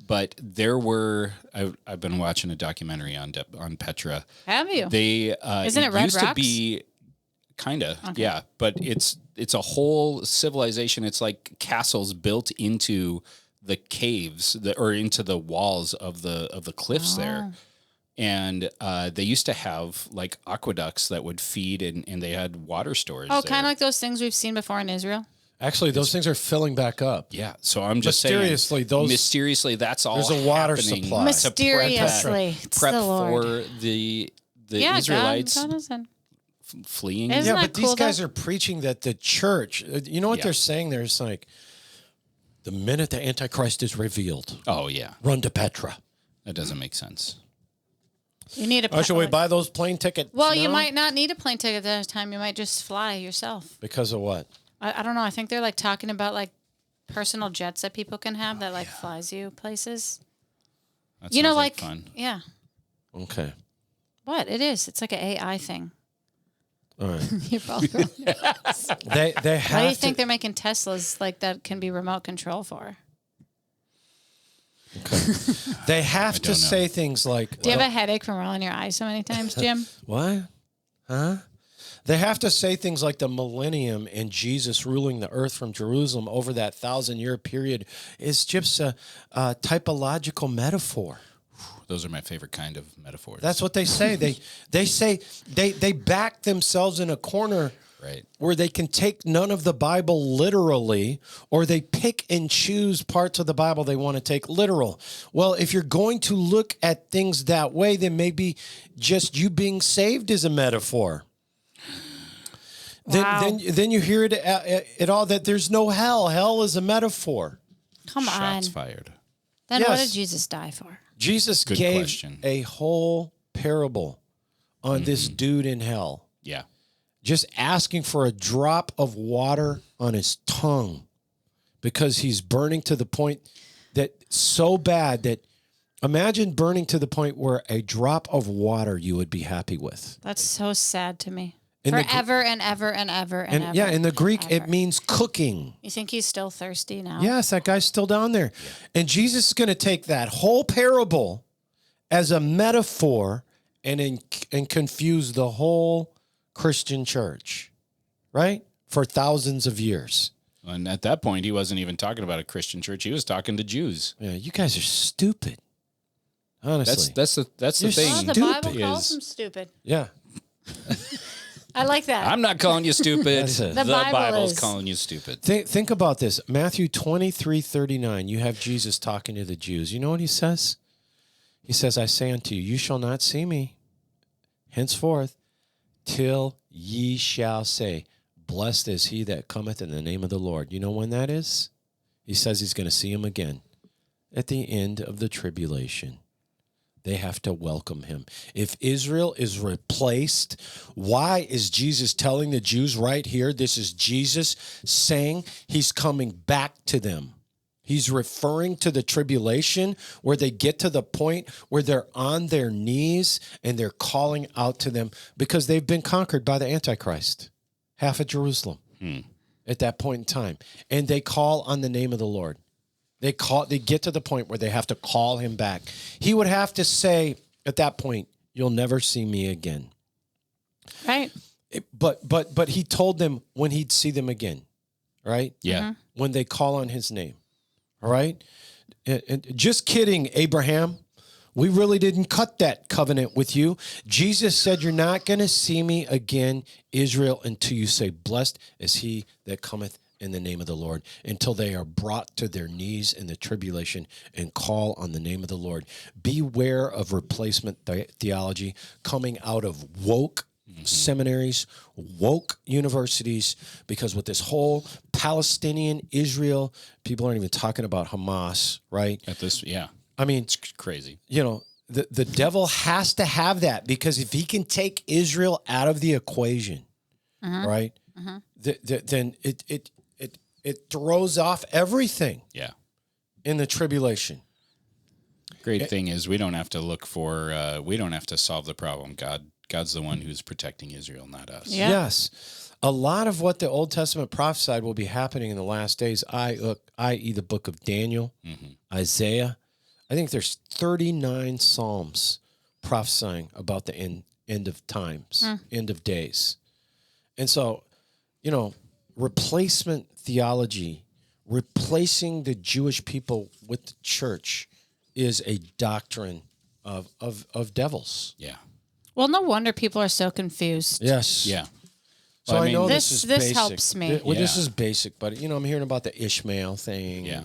But I've been watching a documentary on Petra. Have you? They Isn't it Red used to Rocks? be kinda, yeah, but it's a whole civilization. It's like castles built into the caves or into the walls of the cliffs there. And they used to have like aqueducts that would feed, and they had water storage. Oh, there. kind of like those things we've seen before in Israel. Actually, those things are filling back up. Yeah, so I'm just Mysteriously, saying, mysteriously, that's all. there's a water happening supply. to Mysteriously, it's prep the Lord. for the Yeah, Israelites God doesn't. fleeing. Isn't Yeah, that but these cool, guys though? are preaching that the church, you know what Yeah. they're saying? They're just like, the minute the Antichrist is revealed, Oh yeah, run to Petra. that doesn't make sense. You need a. Oh, should we buy those plane tickets? Well, you now? might not need a plane ticket at that time. You might just fly yourself. Because of what? I don't know. I think they're like talking about like personal jets that people can have that like flies you places. That You know, sounds like fun. yeah. Okay. What it is? It's like an AI thing. All right. You're both wrong. they Why do you have think to. they're making Teslas like that can be remote control for? They have to don't know. say things like, Do you have a headache from rolling your eyes so many times, Jim? what? Huh? They have to say things like the millennium and Jesus ruling the earth from Jerusalem over that 1,000-year period is just a typological metaphor. Those are my favorite kind of metaphors. That's what they say. They say they back themselves in a corner right. where they can take none of the Bible literally, or they pick and choose parts of the Bible they want to take literal. Well, if you're going to look at things that way, then maybe just you being saved is a metaphor. Wow. Then you hear it all that there's no hell. Hell is a metaphor. Come on. Shots fired. Then what Yes. did Jesus die for? Jesus Good gave question. a whole parable on this dude in hell, Yeah. just asking for a drop of water on his tongue because he's burning to the point that so bad that imagine burning to the point where a drop of water you would be happy with. That's so sad to me. In the Gr- Forever and ever and ever and ever. Yeah, in the Greek, ever. it means cooking. You think he's still thirsty now? Yes, that guy's still down there. And Jesus is going to take that whole parable as a metaphor and confuse the whole Christian church, right? For thousands of years. And at that point, he wasn't even talking about a Christian church. He was talking to Jews. Yeah, you guys are stupid. Honestly. That's the You're thing. Oh, the Stupid Bible calls is- him stupid. Yeah. I like that. I'm not calling you stupid. That's it. The The Bible Bible's is. calling you stupid. Think about this. Matthew 23:39. You have Jesus talking to the Jews. You know what he says? He says, I say unto you, you shall not see me henceforth till ye shall say, blessed is he that cometh in the name of the Lord. You know when that is? He says he's going to see him again at the end of the tribulation. They have to welcome him. If Israel is replaced, why is Jesus telling the Jews right here? This is Jesus saying he's coming back to them. He's referring to the tribulation where they get to the point where they're on their knees and they're calling out to them because they've been conquered by the Antichrist, half of Jerusalem at that point in time. And they call on the name of the Lord. They get to the point where they have to call him back. He would have to say at that point, you'll never see me again. Right. But he told them when he'd see them again, right? Yeah. When they call on his name. All right? And just kidding, Abraham. We really didn't cut that covenant with you. Jesus said, you're not going to see me again, Israel, until you say, blessed is he that cometh in the name of the Lord, until they are brought to their knees in the tribulation and call on the name of the Lord. Beware of replacement theology coming out of woke seminaries, woke universities, because with this whole Palestinian, Israel, people aren't even talking about Hamas, right? At this, yeah. I mean, It's crazy. you know, the devil has to have that because if he can take Israel out of the equation, right, then it throws off everything Yeah. in the tribulation. Great thing is we don't have to look for, we don't have to solve the problem. God's the one who's protecting Israel, not us. Yeah. Yes. A lot of what the Old Testament prophesied will be happening in the last days, i.e. the book of Daniel, Isaiah. I think there's 39 Psalms prophesying about the end of times, end of days. And so, you know, replacement theology, replacing the Jewish people with the church is a doctrine of devils. Yeah. Well, no wonder people are so confused. Yes. Yeah. So Well, I I know mean, this is this basic. helps me. Well, this Yeah. is basic, but I'm hearing about the Ishmael thing. Yeah.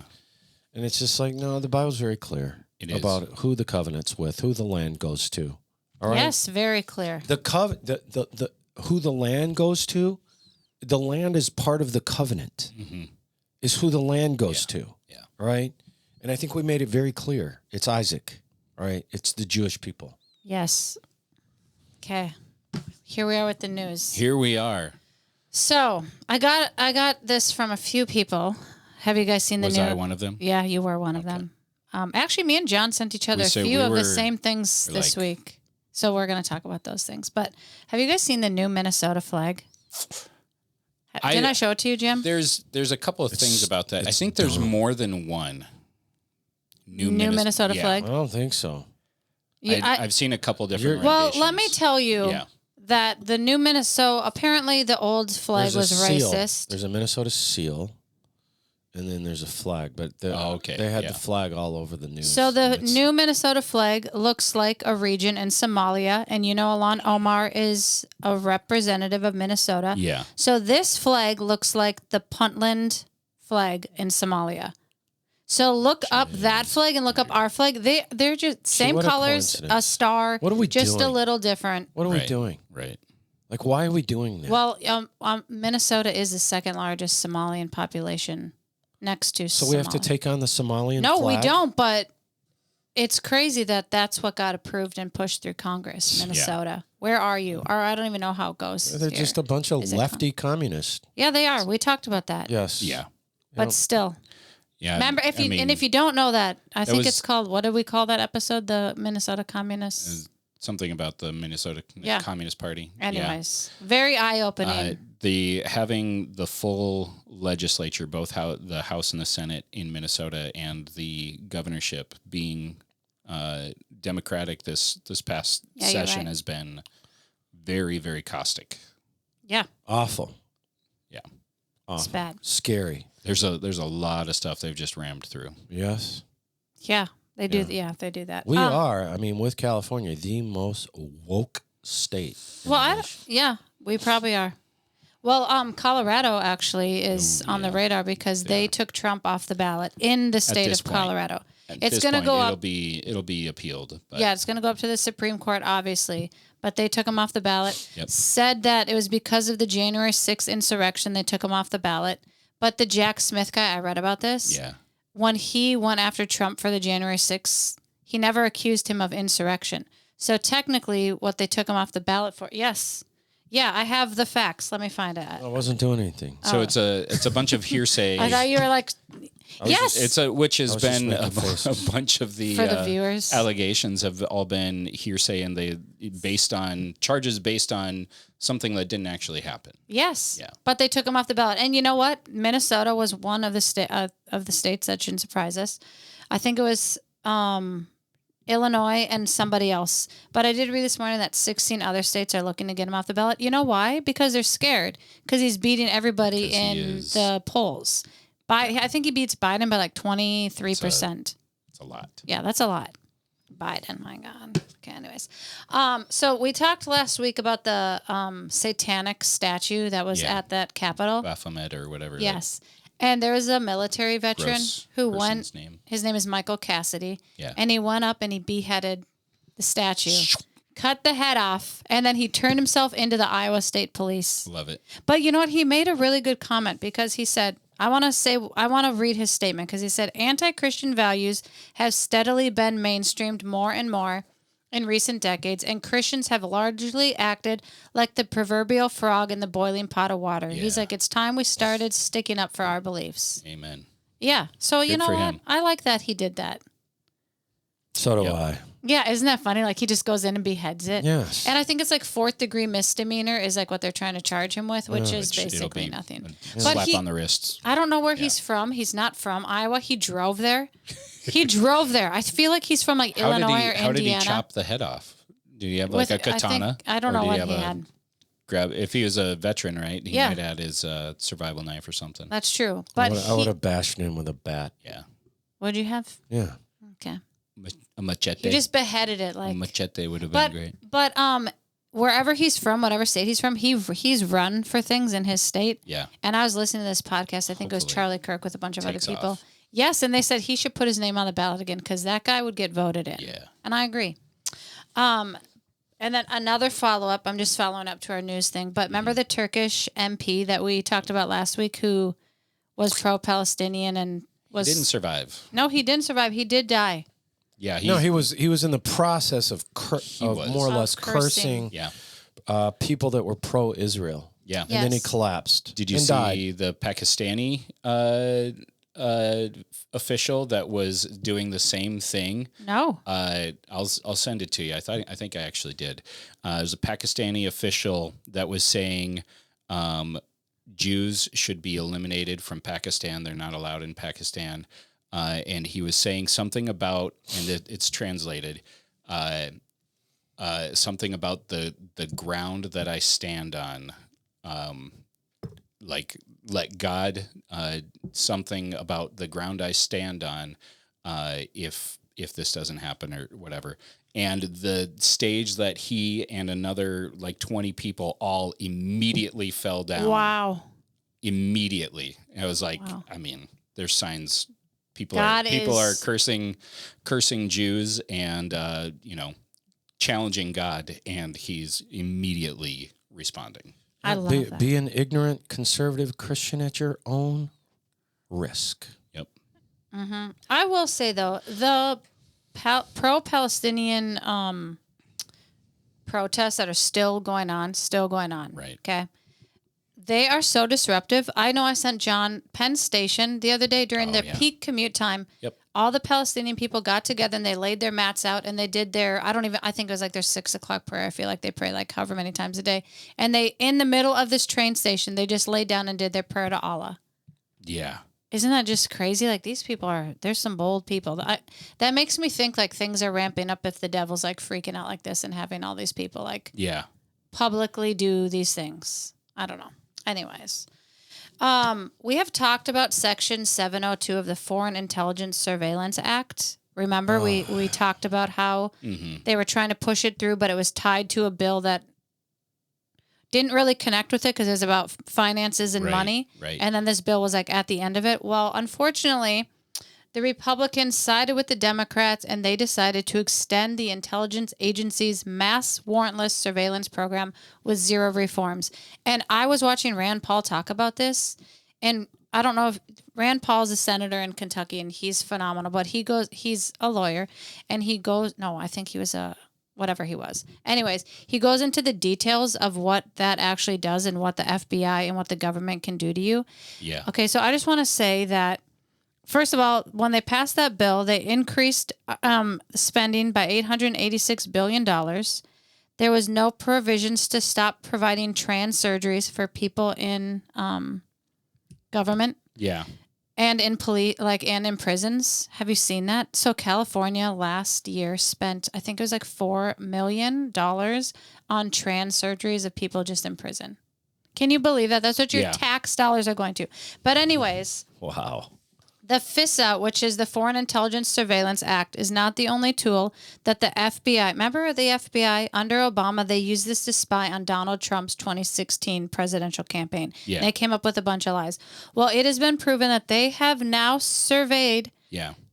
And it's just like, no, the Bible's very clear It is. about who the covenant's with, who the land goes to. All right. Yes, very clear. The who the land goes to, the land is part of the covenant. Mm-hmm. Is who the land goes to. Yeah. Right? And I think we made it very clear. It's Isaac. Right? It's the Jewish people. Yes. Okay. Here we are with the news. Here we are. So I got this from a few people. Have you guys seen the Was new? I one of them? Yeah, you were one of them. Actually, me and John sent each other a said few we of the were- same things we're this like- week. So we're going to talk about those things. But have you guys seen the new Minnesota flag? Didn't I show it to you, Jim? There's a couple of things about that. I think there's more than one New Minnesota yeah. flag? I don't think so. I've seen a couple different Well, renditions. let me tell you Yeah. that the new Minnesota, apparently the old flag There's was a seal. racist. There's a Minnesota seal, and then there's a flag. But they had yeah. the flag all over the news. So the It's- new Minnesota flag looks like a region in Somalia, and Alon Omar is a representative of Minnesota. Yeah. So this flag looks like the Puntland flag in Somalia. So look up that flag and look up our flag. They're just same what a colors, a coincidence. star. What are we just a doing? little different. What are we Right. doing? Right. Like, why are we doing that? Well, Minnesota is the second largest Somalian population, next to. So we have to Somalia. take on the Somalian No, flag? we don't. But it's crazy that that's what got approved and pushed through Congress, Minnesota. Where are you? Or I don't even know how it goes. They're here. just a bunch of Is it lefty communists. Yeah, they are. We talked about that. Yes. Yeah. But still, Yeah. remember if I you mean, and if you don't know that, I think was- it's called. What did we call that episode? The Minnesota Communists. something about the Minnesota Yeah. Communist Party. Anyways, very eye opening. The having the full legislature, both the House and the Senate in Minnesota, and the governorship being Democratic this past Yeah, you're session right. has been very, very caustic. Yeah, Awful. Yeah, Awful. it's bad. Scary. there's a lot of stuff they've just rammed through. Yes. Yeah, they do. Yeah, they do that. We are, with California, the most woke state. in Well, the nation. yeah, we probably are. Well, Colorado actually is on the radar because they took Trump off the ballot in the state this of point. Colorado. At It's this going to point, go it'll up. be appealed. But Yeah, it's going to go up to the Supreme Court, obviously. But they took him off the ballot. Yep. Said that it was because of the January 6th insurrection they took him off the ballot. But the Jack Smith guy, I read about this. yeah, When he went after Trump for the January 6th, he never accused him of insurrection. So technically, what they took him off the ballot for, yes. Yeah, I have the facts. Let me find it. I wasn't doing anything. so it's a bunch of hearsay. I thought you were like, yes. Which has was just been making faces. a bunch of the, For the viewers. allegations have all been hearsay, and they charges based on something that didn't actually happen. Yes. Yeah. But they took him off the ballot. And you know what? Minnesota was one of the states that shouldn't surprise us. I think it was Illinois and somebody else. But I did read this morning that 16 other states are looking to get him off the ballot. You know why? Because they're scared. Because he's beating everybody 'Cause he in is. the polls. I think he beats Biden by like 23%. It's a lot. Yeah, that's a lot. Biden, my God. Okay, anyways. So we talked last week about the satanic statue that was Yeah. at that Capitol. Baphomet or whatever. that Yes. And there was a military veteran gross who person's went. name. His name is Michael Cassidy. Yeah. And he went up and he beheaded the statue, cut the head off, and then he turned himself into the Iowa State Police. Love it. But you know what? He made a really good comment because he said, I want to read his statement because he said, anti-Christian values have steadily been mainstreamed more and more in recent decades, and Christians have largely acted like the proverbial frog in the boiling pot of water. He's Yeah. like, it's time we started sticking up for our beliefs. Amen. Yeah. So you Good know for what? him. I like that he did that. So do Yep. I. Yeah, isn't that funny? Like he just goes in and beheads it. Yes. And I think it's like 4th degree misdemeanor is like what they're trying to charge him with, which is Which it'll basically be nothing. a slap on the wrists. I don't know where he's from. He's not from Iowa. He drove there. He drove there. I feel like he's from like Illinois or How did he Indiana. chop the head off? Did he have like With- a katana? I don't Or know did what have he a had. Grab if he was a veteran, right? He Yeah. might add his survival knife or something. That's true. I But would have bashed him with a bat. Yeah. what'd you have? Yeah. Okay. A machete. He just beheaded it. A Like, machete would have been great. but wherever he's from, whatever state he's from, he's run for things in his state. Yeah. And I was listening to this podcast. I think it was Hopefully Charlie Kirk with a bunch of other takes people. off. Yes, and they said he should put his name on the ballot again because that guy would get voted in. Yeah. And I agree. And then another follow-up, I'm just following up to our news thing, but remember the Turkish MP that we talked about last week who was pro-Palestinian and was... He didn't survive. No, he didn't survive. He did die. Yeah. No, he was in the process of more or less cursing Yeah. people that were pro-Israel. Yeah. And then he Yes. collapsed. Did you and see died. the Pakistani official that was doing the same thing? No. I'll send it to you. I think I actually did. There's a Pakistani official that was saying Jews should be eliminated from Pakistan. They're not allowed in Pakistan. And he was saying something about, and it's translated, something about the ground that I stand on. Like let God, something about the ground I stand on, if this doesn't happen or whatever. And the stage that he and another like 20 people all immediately fell down. Wow. Immediately. And I was like, Wow. I mean, there's signs people God are is- cursing Jews and challenging God, and he's immediately responding. I love that. Be an ignorant conservative Christian at your own risk. Yep. I will say, though, the pro-Palestinian protests that are still going on. Right. Okay. They are so disruptive. I know I sent John Penn Station the other day during their peak commute time. Yep. All the Palestinian people got together and they laid their mats out and they did their, I think it was like their 6:00 prayer. I feel like they pray like however many times a day. And they, in the middle of this train station, they just laid down and did their prayer to Allah. Yeah. Isn't that just crazy? Like these people there's some bold people. That makes me think like things are ramping up if the devil's like freaking out like this and having all these people like Yeah. publicly do these things. I don't know. Anyways, we have talked about Section 702 of the Foreign Intelligence Surveillance Act. Remember, we talked about how they were trying to push it through, but it was tied to a bill that didn't really connect with it because it was about finances and money. Right. And then this bill was like at the end of it. Well, unfortunately, the Republicans sided with the Democrats and they decided to extend the intelligence agency's mass warrantless surveillance program with 0 reforms. And I was watching Rand Paul talk about this, and I don't know if Rand Paul's a senator in Kentucky and he's phenomenal, but he's a lawyer and I think he was whatever he was. Anyways, he goes into the details of what that actually does and what the FBI and what the government can do to you. Yeah. Okay, so I just want to say that, first of all, when they passed that bill, they increased spending by $886 billion. There was no provisions to stop providing trans surgeries for people in government. Yeah. And in and in prisons. Have you seen that? So California last year spent, I think it was like $4 million on trans surgeries of people just in prison. Can you believe that? That's what your tax dollars are going to. But anyways. Wow. The FISA, which is the Foreign Intelligence Surveillance Act, is not the only tool that the FBI... Remember the FBI? Under Obama, they used this to spy on Donald Trump's 2016 presidential campaign. Yeah. And they came up with a bunch of lies. Well, it has been proven that they have now surveyed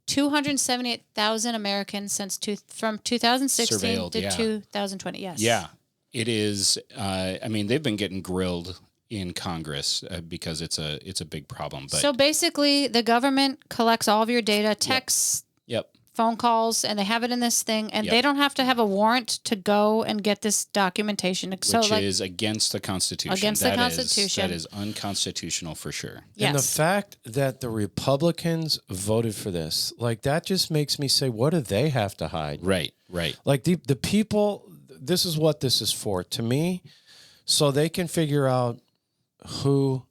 278,000 Americans from 2016 Surveilled, to 2020. Yes. Yeah. It is. They've been getting grilled in Congress because it's a big problem. But So basically, the government collects all of your data, texts, phone calls, and they have it in this thing, and they don't have to have a warrant to go and get this documentation. Which is against the Constitution. Against the Constitution. That is unconstitutional for sure. Yes. And the fact that the Republicans voted for this, like that just makes me say, what do they have to hide? Right. Like the people, this is what this is for, to me, so they can figure out who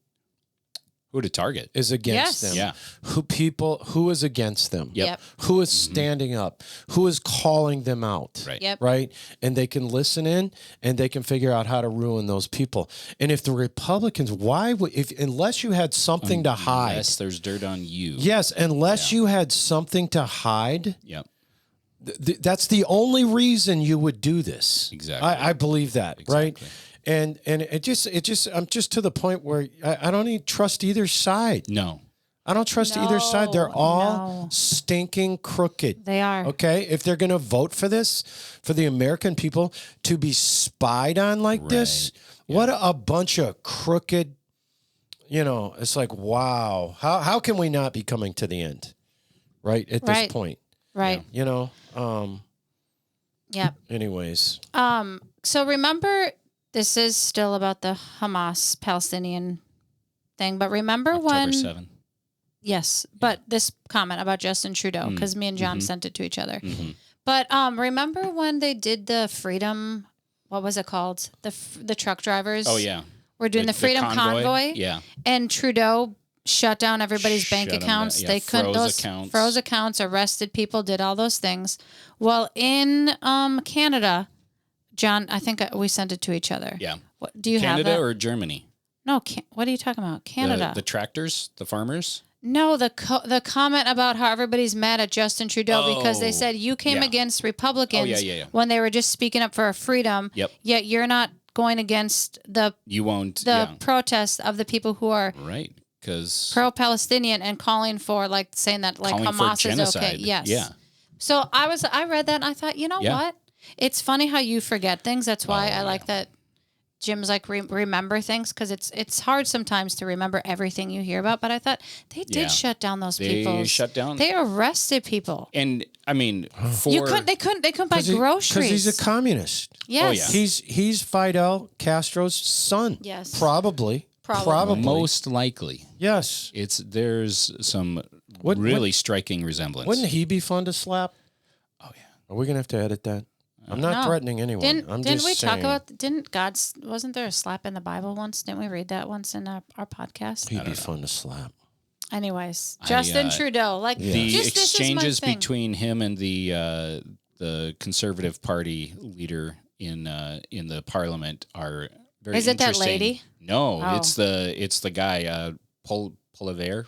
to target is against them. Yeah. Who is against them. Yep. Who is standing up, who is calling them out. Right. Yep. Right. And they can listen in and they can figure out how to ruin those people. And if the Republicans, unless you had something to hide. Unless there's dirt on you. Yes. Unless you had something to hide. Yep. That's the only reason you would do this. Exactly. I believe that, right? Exactly. And it just I'm just to the point where I don't even trust either side. No. I don't trust either side. They're all No. stinking crooked. They are. Okay? If they're going to vote for this, for the American people to be spied on like this, what a bunch of crooked, it's like, wow. How can we not be coming to the end? Right? At this point. Right. Yep. Anyways. So remember, this is still about the Hamas Palestinian thing, but remember October 7. Yes, but this comment about Justin Trudeau, because me and John sent it to each other. Mm-hmm. But remember when they did the freedom, what was it called? The truck drivers? Oh, yeah. We're doing the freedom convoy. Yeah. And Trudeau shut down everybody's bank Shut 'em accounts. down. Yeah, They couldn't froze accounts, arrested people, did all those things. Well, in Canada, John, I think we sent it to each other. Yeah. What, do you have Canada that? or Germany? No, what are you talking about? Canada. The tractors, the farmers? No, the comment about how everybody's mad at Justin Trudeau because they said you came against Republicans when they were just speaking up for our freedom. Yep. Yet you're not going against the protest of the people who are right, because pro-Palestinian and calling for saying that Hamas is okay. Yes. Yeah. So I read that and I thought, you know what? It's funny how you forget things. That's why I like that Jim's remember things, because it's hard sometimes to remember everything you hear about. But I thought they did shut down those people. They shut down. They arrested people. And I mean, they couldn't buy groceries because he's a communist. Yes. Oh, yeah. He's Fidel Castro's son. Yes. Probably. Most likely. Yes. There's some really striking resemblance. Wouldn't he be fun to slap? Oh yeah. Are we gonna have to edit that? I'm not threatening anyone. Didn't we talk about? Wasn't there a slap in the Bible once? Didn't we read that once in our podcast? He'd be fun to slap. Anyways, Justin Trudeau, the exchanges between him and the Conservative Party leader in the Parliament are very. Is it that lady? No, it's the guy Poilievre.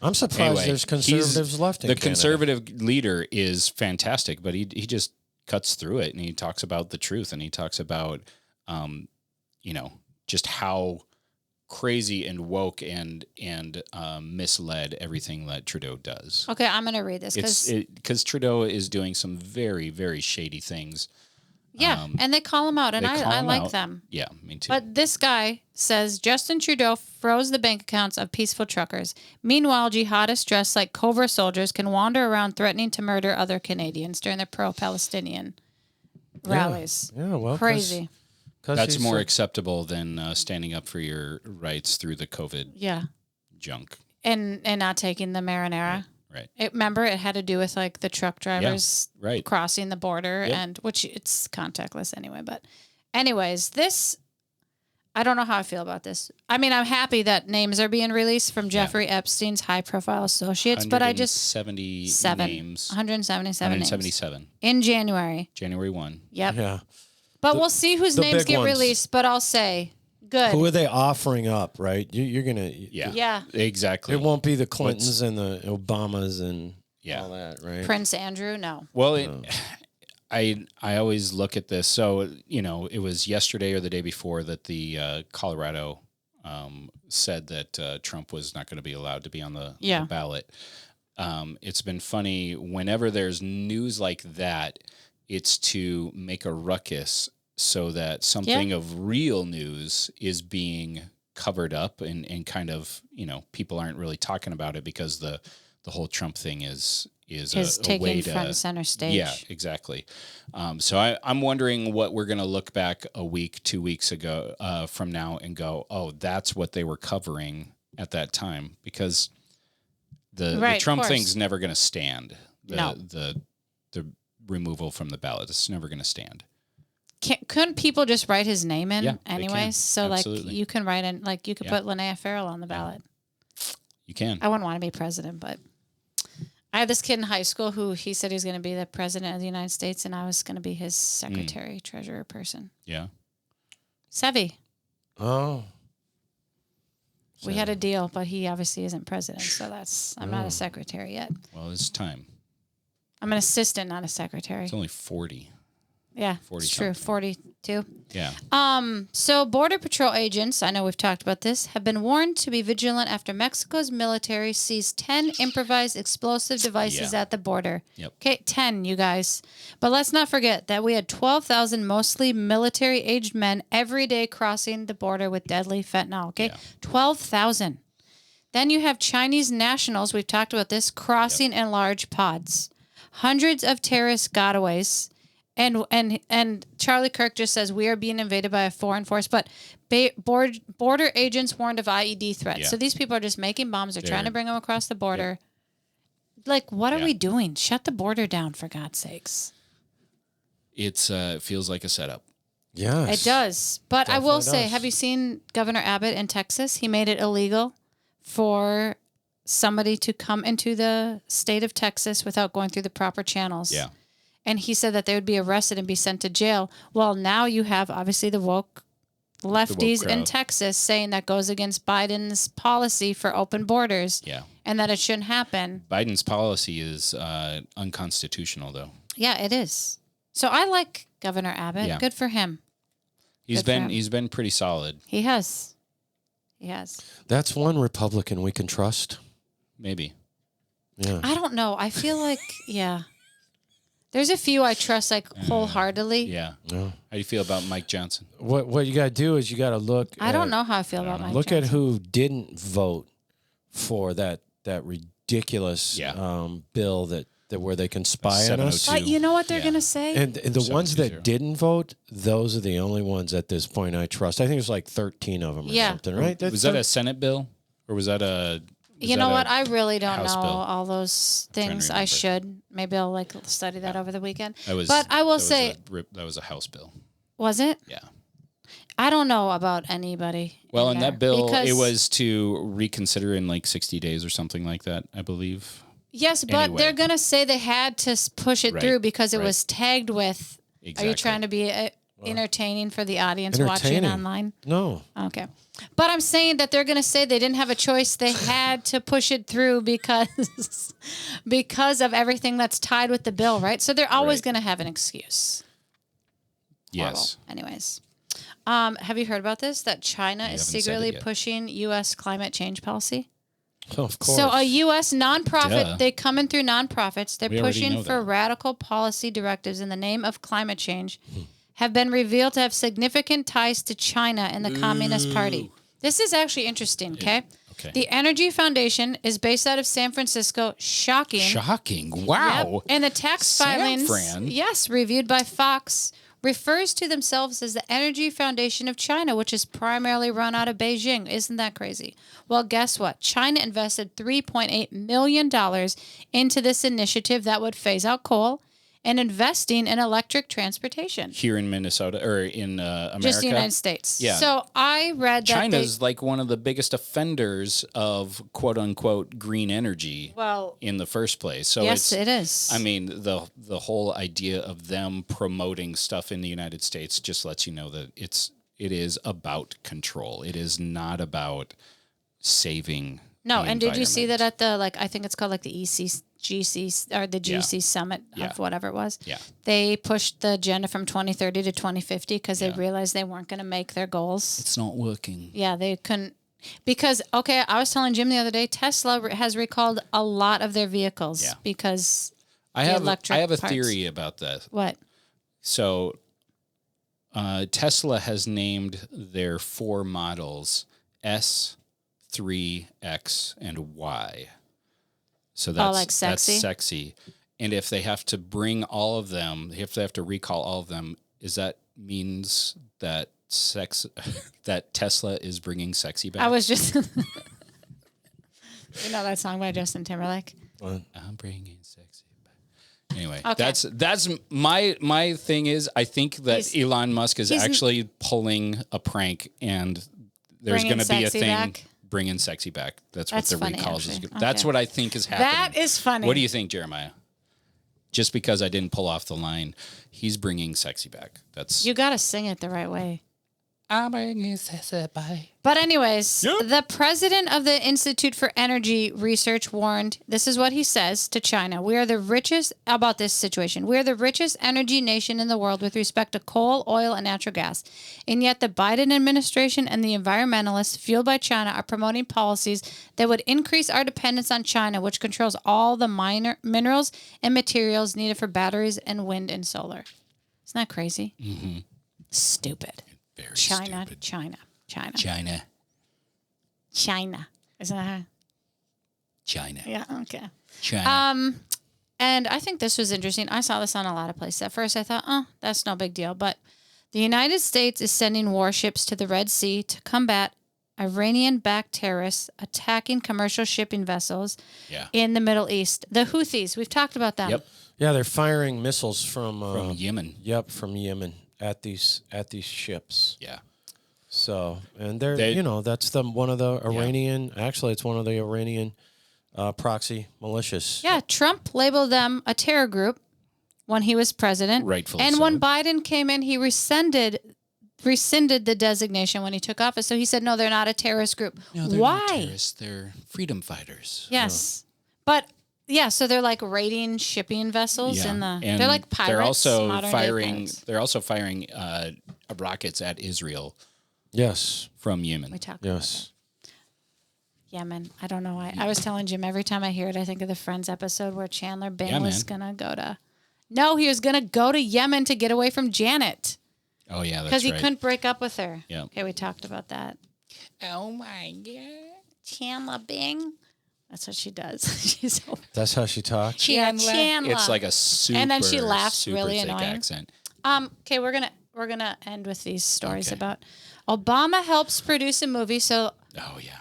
I'm surprised there's conservatives left in the Canada. Conservative leader is fantastic, but he just cuts through it, and he talks about the truth, and he talks about just how crazy and woke and misled everything that Trudeau does. Okay, I'm going to read this because Trudeau is doing some very, very shady things. Yeah, and they call him out, and I like them. Yeah, me too. But this guy says Justin Trudeau froze the bank accounts of peaceful truckers. Meanwhile, jihadists dressed like Cobra soldiers can wander around threatening to murder other Canadians during their pro-Palestinian rallies. Yeah, well, crazy. That's more acceptable than standing up for your rights through the COVID junk. And not taking the marinara. Right. Remember, it had to do with the truck drivers crossing the border, and which it's contactless anyway. But anyways, I don't know how I feel about this. I mean, I'm happy that names are being released from Jeffrey Epstein's high-profile associates, but I just 177 names in January. January 1. Yep. Yeah. But we'll see whose names get released. But I'll say, good. Who are they offering up? Right? You're gonna. Yeah. Exactly. It won't be the Clintons and the Obamas and all that, right? Prince Andrew, no. Well, I always look at this. So, it was yesterday or the day before that the Colorado said that Trump was not going to be allowed to be on the ballot. It's been funny. Whenever there's news like that, it's to make a ruckus so that something of real news is being covered up and kind of, people aren't really talking about it because the whole Trump thing is taking a way front and center stage. Yeah, exactly. So I'm wondering what we're going to look back a week, 2 weeks ago from now and go, oh, that's what they were covering at that time, because the Trump thing's never going to stand. The removal from the ballot, it's never going to stand. Couldn't people just write his name in anyways? So Absolutely. you can write in, you could put Lonaiah Farrell on the ballot. You can. I wouldn't want to be president, but I had this kid in high school who he said he's going to be the president of the United States, and I was going to be his secretary, treasurer person. Yeah. Sevi. Oh. We had a deal, but he obviously isn't president, so I'm not a secretary yet. Well, it's time. I'm an assistant, not a secretary. It's only 40. Yeah, 40 it's true. something. 42. Yeah. So Border Patrol agents, I know we've talked about this, have been warned to be vigilant after Mexico's military seized 10 improvised explosive devices Yeah. at the border. Yep. Okay, 10, you guys. But let's not forget that we had 12,000 mostly military-aged men every day crossing the border with deadly fentanyl. Okay, Yeah. 12,000. Then you have Chinese nationals, we've talked about this, crossing in large pods. Hundreds of terrorist gotaways. And Charlie Kirk just says we are being invaded by a foreign force, but border agents warned of IED threats. Yeah. So these people are just making bombs. They're trying to bring them across the border. Like, what are we doing? Shut the border down, for God's sakes. It's feels like a setup. Yes. It does. But I will say, does. have you seen Governor Abbott in Texas? He made it illegal for somebody to come into the state of Texas without going through the proper channels. Yeah. And he said that they would be arrested and be sent to jail. Well, now you have obviously the woke lefties in crowd. Texas saying that goes against Biden's policy for open borders. Yeah. And that it shouldn't happen. Biden's policy is unconstitutional, though. Yeah, it is. So I like Governor Abbott. Yeah. Good for him. He's Good for him. been pretty solid. He has. He has. That's one Republican we can trust. Maybe. Yeah. I don't know. I feel like, yeah. There's a few I trust like wholeheartedly. Yeah. Yeah. How do you feel about Mike Johnson? What you got to do is you got to look. I don't know how I feel about Mike Look Johnson. at who didn't vote for that ridiculous Yeah. bill that where they can spy on us. 702. But you know what they're Yeah. going to say? And the ones 720. that didn't vote, those are the only ones at this point I trust. I think there's like 13 of them or Yeah. something, right? Was that a Senate bill? Or was that a... You know what? I really don't House know bill? all those things. I remember. should. Maybe I'll like study that over the weekend. That I will say, that was a House bill. was it? Yeah. I don't know about anybody. Well, in there that bill, because- it was to reconsider in like 60 days or something like that, I believe. Yes, but Anyway. they're going to say they had to push it Right, through because it right. was tagged with. Are you Exactly. trying to be entertaining for the audience watching Entertaining. online? No. Okay. But I'm saying that they're going to say they didn't have a choice. They had to push it through because of everything that's tied with the bill, right? So they're always Right. going to have an excuse. Yes. Horrible. Anyways. Have you heard about this? That China is haven't said it secretly yet. pushing U.S. climate change policy? Oh, of course. So a U.S. nonprofit, Duh. they come in through nonprofits. They're We already pushing know for that. radical policy directives in the name of climate change, have been revealed to have significant ties to China and the Communist Party. This is actually interesting, okay? Okay. The Energy Foundation is based out of San Francisco. Shocking. Shocking. Wow. Yep. And the tax San filings, Fran. yes, reviewed by Fox, refers to themselves as the Energy Foundation of China, which is primarily run out of Beijing. Isn't that crazy? Well, guess what? China invested $3.8 million into this initiative that would phase out coal and investing in electric transportation. Here in Minnesota or in America. Just the United States. Yeah. So I read that China's like one of the biggest offenders of quote unquote green energy well, in the first place. So yes, it's, it is. I mean, the whole idea of them promoting stuff in the United States just lets you know that it is about control. It is not about saving. No, the and did you see that environment. at the I think it's called like the GC or the GC summit Yeah. of whatever it was? Yeah. They pushed the agenda from 2030 to 2050 because they Yeah. realized they weren't going to make their goals. It's not working. Yeah, they couldn't because okay, I was telling Jim the other day, Tesla has recalled a lot of their vehicles Yeah. because I the have electric a parts. theory about that. What? So Tesla has named their 4 models S, 3, X, and Y. So that's like sexy? That's sexy. And if they have to bring all of them, if they have to recall all of them, is that means that that Tesla is bringing sexy back? I was just you know that song by Justin Timberlake? I'm bringing sexy back. Anyway, Okay. that's my thing is I think that He's- Elon Musk is he's- actually pulling a prank and there's Bringing going to be a sexy thing back? bringing sexy back. That's That's what the funny, recalls actually. is. That's Okay. what I think is happening. That is funny. What do you think, Jeremiah? Just because I didn't pull off the line, he's bringing sexy back. That's You got to sing it the right way. But anyways, the president of the Institute for Energy Research warned, this is what he says to China. We are the richest, about this situation, we are the richest energy nation in the world with respect to coal, oil, and natural gas. And yet the Biden administration and the environmentalists fueled by China are promoting policies that would increase our dependence on China, which controls all the minerals and materials needed for batteries and wind and solar. Isn't that crazy? Mm-hmm. Stupid. Very China, stupid. China. Isn't that how? China. Yeah, okay. China. And I think this was interesting. I saw this on a lot of places. At first I thought, oh, that's no big deal. But the United States is sending warships to the Red Sea to combat Iranian-backed terrorists attacking commercial shipping vessels in the Middle East. The Houthis, we've talked about them. Yep. Yeah, they're firing missiles from Yemen. Yep, from Yemen at these ships. Yeah. So, and they're that's one of the Iranian. Actually, it's one of the Iranian proxy militias. Yeah, Trump labeled them a terror group when he was president. Rightfully and so. when Biden came in, he rescinded the designation when he took office. So he said, no, they're not a terrorist group. No, they're Why? not terrorists. They're freedom fighters. Yes. But yeah, so they're like raiding shipping vessels And they're like pirates. They're also modern-day firing. pirates. They're also firing rockets at Israel Yes. from Yemen. We talk Yes. about Yemen. I don't know why. I was telling Jim every time I hear it, I think of the Friends episode where Chandler Bing was gonna go to. No, he was gonna go to Yemen to get away from Janet Oh yeah, that's because he right. couldn't break up with her. Yeah. Okay, we talked about that. Oh my god. Chandler Bing. That's what she does. She's so That's how she talks. Chandler. It's like a super. And then she laughs super really thick annoying. accent. Okay, we're gonna end with these stories about Obama helps produce a movie. So Oh yeah.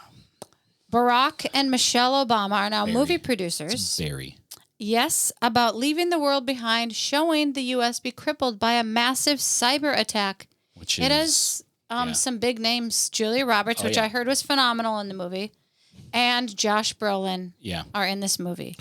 Barack and Michelle Obama are now movie It's producers. very. Yes, about leaving the world behind, showing the U.S. be crippled by a massive cyber attack. Which It is has some big names. Julia Roberts, which I heard was phenomenal in the movie, and Josh Brolin are in this movie.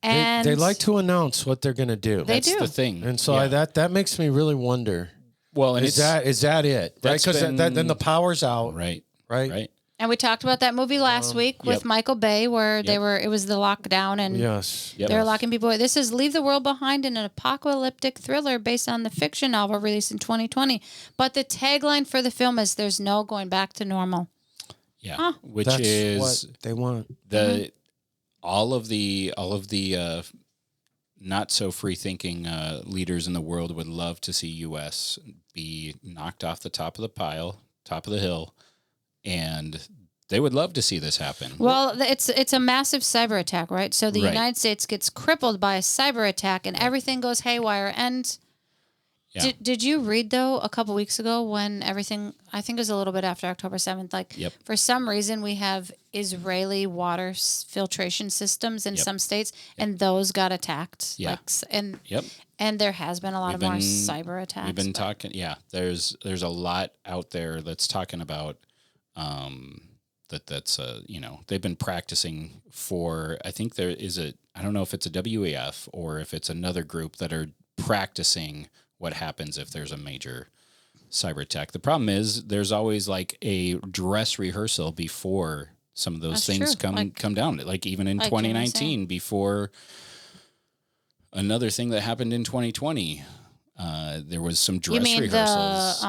And They like to announce what they're going to do. They That's do. the thing. And so that makes me really wonder. Well, and Is that it? Right? Because then the power's out. right. Right. And we talked about that movie last week with Michael Bay, where it was the lockdown and Yes. Yep. they were locking people away. This is Leave the World Behind, an apocalyptic thriller based on the fiction novel released in 2020. But the tagline for the film is "There's no going back to normal." Yeah. Which That's is what they want. the all of the not so free thinking leaders in the world would love to see U.S. be knocked off the top of the pile, top of the hill, and they would love to see this happen. Well, it's a massive cyber attack, right? So the United States gets crippled by a cyber attack, and everything goes haywire. And did you read though a couple weeks ago when everything? I think it was a little bit after October 7th. For some reason we have Israeli water filtration systems in some states, and those got attacked. Yeah. And there has been a lot more cyber attacks. We've been talking. Yeah, there's a lot out there that's talking about that's they've been practicing for. I think there is I don't know if it's a WEF or if it's another group that are practicing what happens if there's a major cyber attack. The problem is there's always like a dress rehearsal before some of those things come down. Like even in 2019, before another thing that happened in 2020, there was some dress rehearsals.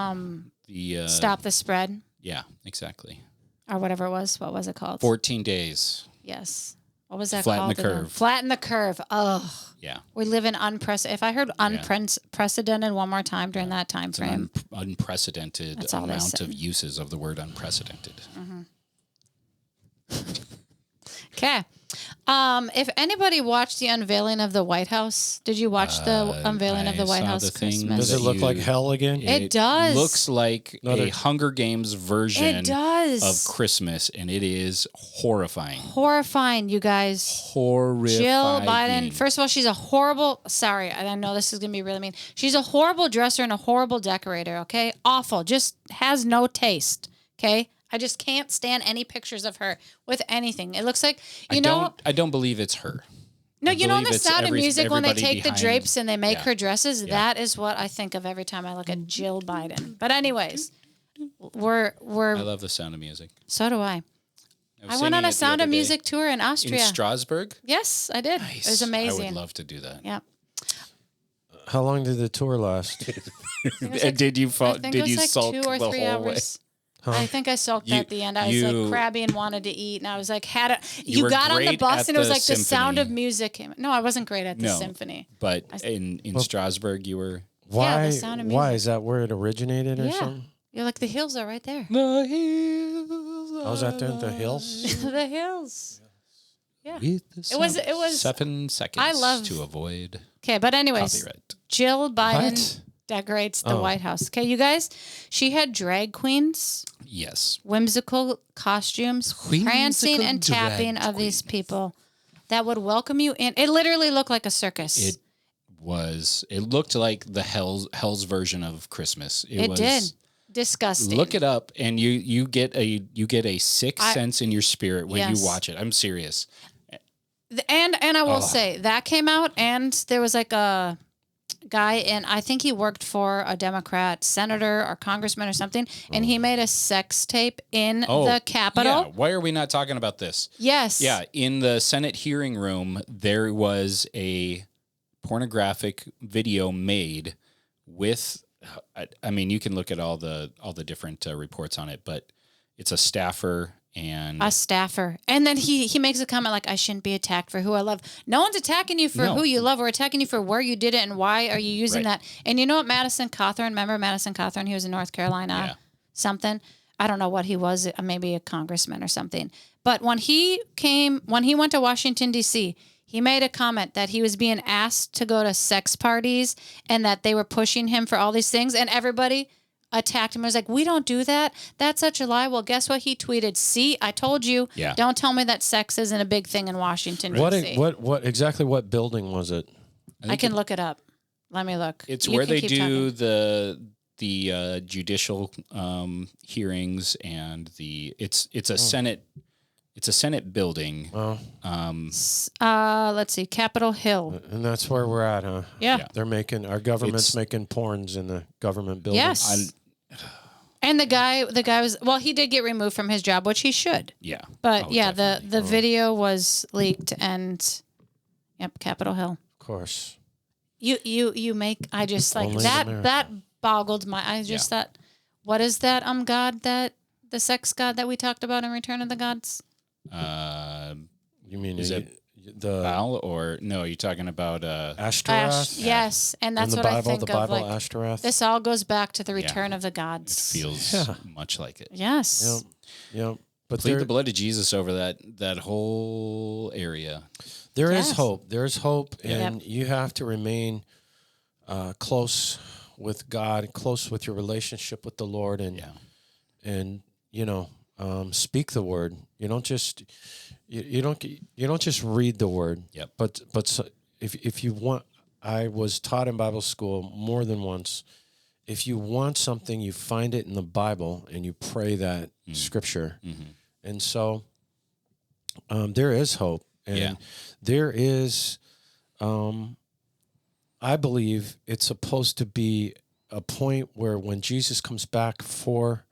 The Stop the Spread? Yeah, exactly. Or whatever it was. What was it called? 14 days. Yes. What was that Flatten called? the curve. Flatten the curve. Ugh. Yeah. We live in unprecedented. If I heard unprecedented one more time during that time frame. Unprecedented amount of uses of the word unprecedented. Okay. If anybody watched the unveiling of the White House, did you watch the unveiling of the White House Christmas? Does it look like hell again? It does. Looks like a Hunger Games version of Christmas, and it is horrifying. Horrifying, you guys. Horrifying. Jill Biden, first of all, she's a horrible, sorry, I know this is going to be really mean. She's a horrible dresser and a horrible decorator, okay? Awful. Just has no taste, okay? I just can't stand any pictures of her with anything. It looks like, I don't believe it's her. No, in the Sound of Music when they take the drapes and they make her dresses, Yeah. that is what I think of every time I look at Jill Biden. But anyways, I we're. love the Sound of Music. So do I. was I went singing on it a the Sound other of day. Music tour in In Austria. Strasbourg. Yes, I did. It was amazing. I would love to do that. Yeah. How long did the tour last? Did you I think it was like sulk 2 or the 3 whole way? hours. I think I sulked You- at the end. I was you- like crabby and wanted to eat, and I was like, You You were got on the great bus, at and it was the like the Sound of symphony. Music came. No, I wasn't great at the No. symphony. But in Strasbourg, you were. Why? The Sound of Why Music. is that where it originated or Yeah. something? You're like the hills are right there. The hills. I was out there in the hills. The hills. Yeah. It was 7 seconds I love- to avoid Okay, but anyways, copyright. Jill Biden What? decorates the Oh. White House. Okay, you guys, she had drag queens, Yes. whimsical costumes, prancing and tapping of these people that would welcome you in. It literally looked like a circus. It looked like the hell's version of Christmas. It did. Disgusting. Look it up, and you get a sick sense in your spirit when Yes. you watch it. I'm serious. And I will say that came out, and there was like a guy, and I think he worked for a Democrat senator or congressman or something, and he made a sex tape in the Capitol. Yeah. Why are we not talking about this? Yes. Yeah, in the Senate hearing room, there was a pornographic video made with. I mean, you can look at all the different reports on it, but it's a staffer and A staffer. And then he makes a comment like, I shouldn't be attacked for who I love. No one's attacking you for No. who you love. We're attacking you for where you did it and why are you using Right. that. And you know what Madison Cawthorn, remember Madison Cawthorn? He was in North Carolina, something. I don't know what he was, maybe a congressman or something. But when he went to Washington, D.C., he made a comment that he was being asked to go to sex parties and that they were pushing him for all these things. And everybody attacked him. It was like, we don't do that. That's such a lie. Well, guess what he tweeted? See, I told you. Yeah. Don't tell me that sex isn't a big thing in Washington, D.C. What exactly? What building was it? I can look it up. Let me look. It's You where can they keep do talking. the judicial hearings and it's a Senate building. Oh, Let's see, Capitol Hill. and that's where we're at, huh? Yeah. They're making our government's It's- making porns in the government building. Yes. And the guy was, well, he did get removed from his job, which he should. Yeah. But Oh, yeah, definitely. the video was leaked and Capitol Hill. Of course. You make, I just like Only in that America. boggled my, I just thought, what is that God, that the sex God that we talked about in Return of the Gods? You mean Is the Baal or no? You're talking about Ashtoreth? Yes, and that's in the what Bible, I think the Bible, of. Like, Ashtoreth. this all goes back to the Return of the Gods. feels Yeah. much like it. Yes. Yep. But Plead there, the blood of Jesus over that whole area. there is Yes. hope. There is hope, and Yep. you have to remain close with God, close with your relationship with the Lord, and speak the word. You don't just you don't just read the word. Yep. But so if you want, I was taught in Bible school more than once. If you want something, you find it in the Bible and you pray that scripture. Mm-hmm. And so there is hope, and there is. I believe it's supposed to be a point where when Jesus comes back for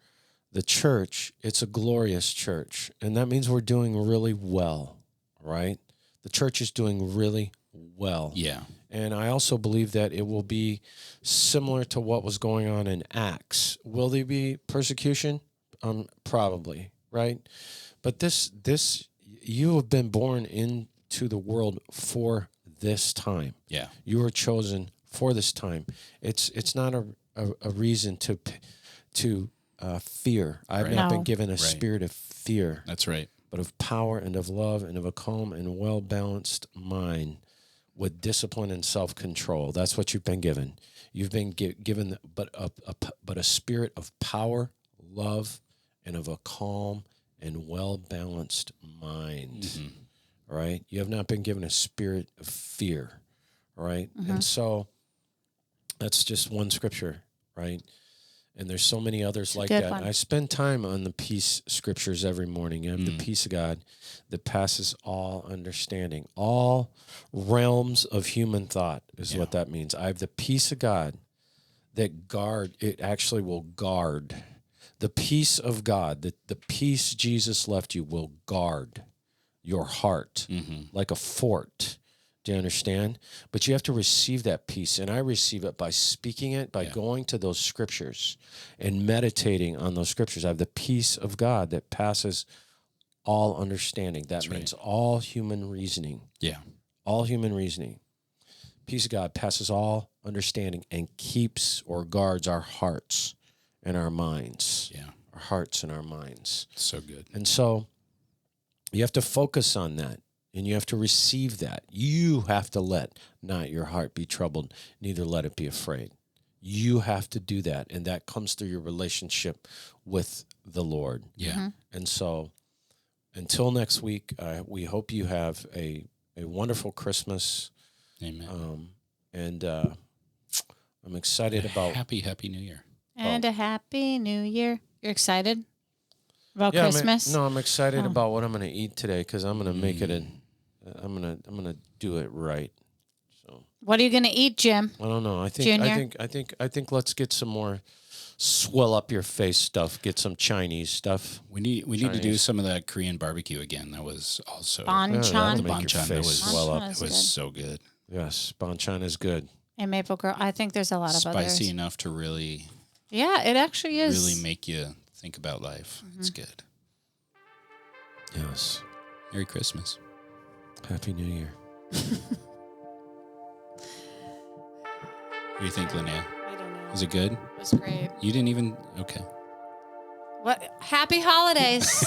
the church, it's a glorious church. And that means we're doing really well, right? The church is doing really well. Yeah. And I also believe that it will be similar to what was going on in Acts. Will there be persecution? Probably, right? But this you have been born into the world for this time. Yeah. You were chosen for this time. It's not a reason to fear. I've Right. not No. been given a spirit of fear, That's right. but of power and of love and of a calm and well-balanced mind with discipline and self-control. That's what you've been given. You've been given but a spirit of power, love, and of a calm and well-balanced mind. Mm-hmm. Right? You have not been given a spirit of fear. Right? And so that's just one scripture, right? And there's so many others like good that. one. I spend time on the peace scriptures every morning. I have the peace of God that passes all understanding. All realms of human thought is what that means. I have the peace of God that it actually will guard The peace of God, the peace Jesus left you will guard your heart like a fort. Do you understand? But you have to receive that peace. And I receive it by speaking it, by going to those scriptures and meditating on those scriptures. I have the peace of God that passes all understanding. That means all human reasoning. Yeah. All human reasoning. Peace of God passes all understanding and keeps or guards our hearts and our minds. Yeah. Our hearts and our minds. So good. And so you have to focus on that. And you have to receive that. You have to let not your heart be troubled, neither let it be afraid. You have to do that. And that comes through your relationship with the Lord. Yeah. And so until next week, we hope you have a wonderful Christmas. Amen. And I'm excited about... Happy New Year. And a happy new year. You're excited about Christmas? I'm excited about what I'm going to eat today because I'm going to make it I'm gonna do it right. So What are you going to eat, Jim? I don't know. I Junior? think let's get some more swell up your face stuff. Get some Chinese stuff. We need to do some of that Korean barbecue again. That was also Banchan. that'll make banchan. your That face was swell up. Banchan It is was good. so good. Yes, banchan is good. And maple girl. I think there's a lot of Spicy others. enough to really Yeah, it actually is. really make you think about life. It's good. Yes. Merry Christmas. Happy New Year. What do you think, Lonaiah? I don't know. Is it good? It was great. You didn't even... Okay. What? Happy holidays.